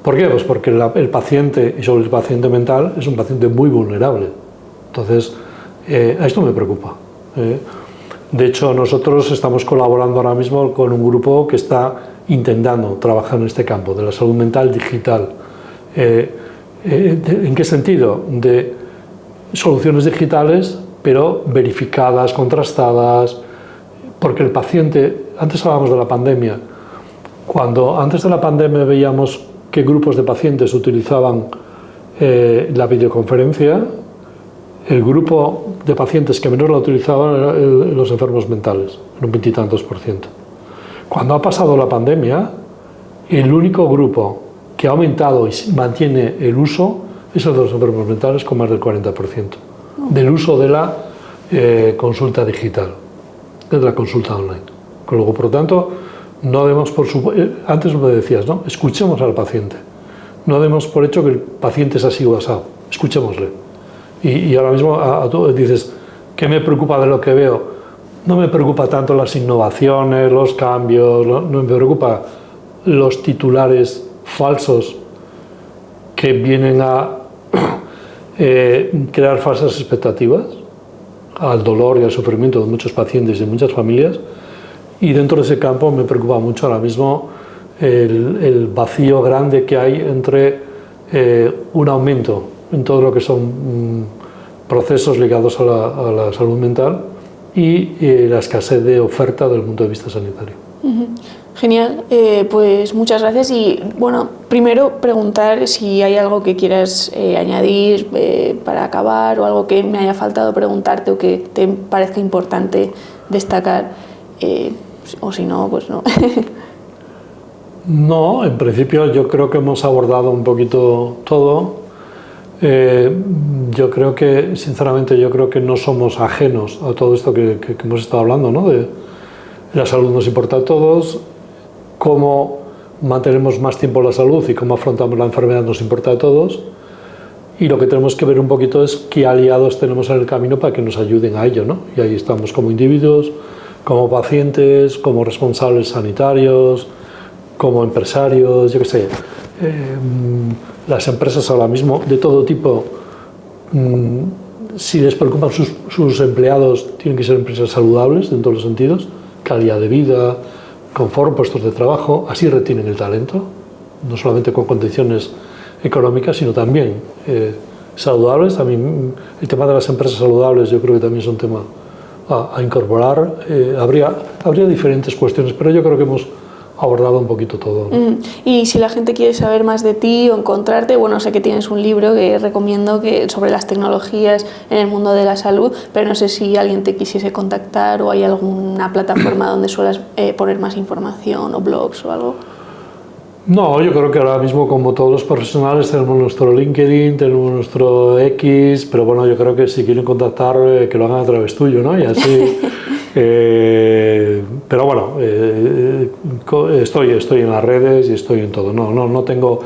¿Por qué? Pues porque el paciente, y sobre el paciente mental, es un paciente muy vulnerable. Entonces, a esto me preocupa. De hecho, nosotros estamos colaborando ahora mismo con un grupo que está intentando trabajar en este campo, de la salud mental digital. ¿En qué sentido? De soluciones digitales, pero verificadas, contrastadas, porque el paciente, antes hablábamos de la pandemia, cuando antes de la pandemia veíamos qué grupos de pacientes utilizaban la videoconferencia, el grupo de pacientes que menos la utilizaban eran los enfermos mentales, en un 20 y tantos %. Cuando ha pasado la pandemia, el único grupo que ha aumentado y mantiene el uso es el de los enfermos mentales, con más del 40% del uso de la consulta digital, de la consulta online. Luego, por lo tanto, no demos por antes me decías, ¿no? Escuchemos al paciente. No demos por hecho que el paciente es así o asado. Escuchémosle. Y ahora mismo tú dices, ¿qué me preocupa de lo que veo? No me preocupa tanto las innovaciones, los cambios, no me preocupa los titulares falsos que vienen a crear falsas expectativas al dolor y al sufrimiento de muchos pacientes y de muchas familias. Y dentro de ese campo me preocupa mucho ahora mismo el vacío grande que hay entre un aumento en todo lo que son procesos ligados a la salud mental y la escasez de oferta desde el punto de vista sanitario. Genial, pues muchas gracias. Y bueno, primero preguntar si hay algo que quieras añadir para acabar, o algo que me haya faltado preguntarte o que te parezca importante destacar o si no, pues no. No, en principio yo creo que hemos abordado un poquito todo. Yo creo que, sinceramente, yo creo que no somos ajenos a todo esto que hemos estado hablando, ¿no? De la salud nos importa a todos, cómo mantenemos más tiempo la salud y cómo afrontamos la enfermedad nos importa a todos. Y lo que tenemos que ver un poquito es qué aliados tenemos en el camino para que nos ayuden a ello, ¿no? Y ahí estamos como individuos, como pacientes, como responsables sanitarios, como empresarios, yo qué sé. Las empresas ahora mismo, de todo tipo, si les preocupan sus empleados, tienen que ser empresas saludables en todos los sentidos, calidad de vida, confort, puestos de trabajo, así retienen el talento, no solamente con condiciones económicas, sino también saludables. También el tema de las empresas saludables yo creo que también es un tema a incorporar. Habría diferentes cuestiones, pero yo creo que hemos abordado un poquito todo, ¿no? Y si la gente quiere saber más de ti o encontrarte, bueno, sé que tienes un libro que recomiendo sobre las tecnologías en el mundo de la salud, pero no sé si alguien te quisiese contactar o hay alguna plataforma donde suelas poner más información o blogs o algo. No, yo creo que ahora mismo, como todos los profesionales, tenemos nuestro LinkedIn, tenemos nuestro X, pero bueno, yo creo que si quieren contactar, que lo hagan a través tuyo, ¿no? Y así... pero bueno, estoy en las redes y estoy en todo. No tengo...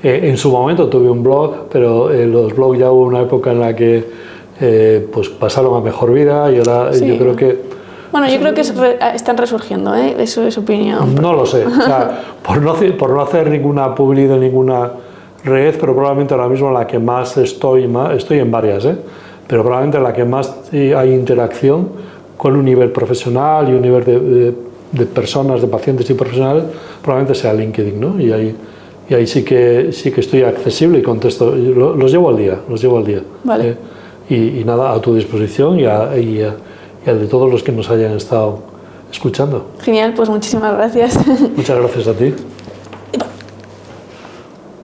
en su momento tuve un blog, pero los blogs ya hubo una época en la que pues pasaron a mejor vida y ahora sí. Yo creo que... Bueno, yo creo que están resurgiendo, ¿eh? Eso es opinión. No lo sé, o sea, por no hacer ninguna publicidad en ninguna red, pero probablemente ahora mismo la que más estoy en varias, pero probablemente la que más hay interacción con un nivel profesional y un nivel de personas, de pacientes y profesionales, probablemente sea LinkedIn, ¿no? Y ahí sí que estoy accesible y contesto, los llevo al día. Vale. Y nada, a tu disposición y al de todos los que nos hayan estado escuchando. Genial, pues muchísimas gracias. Muchas gracias a ti.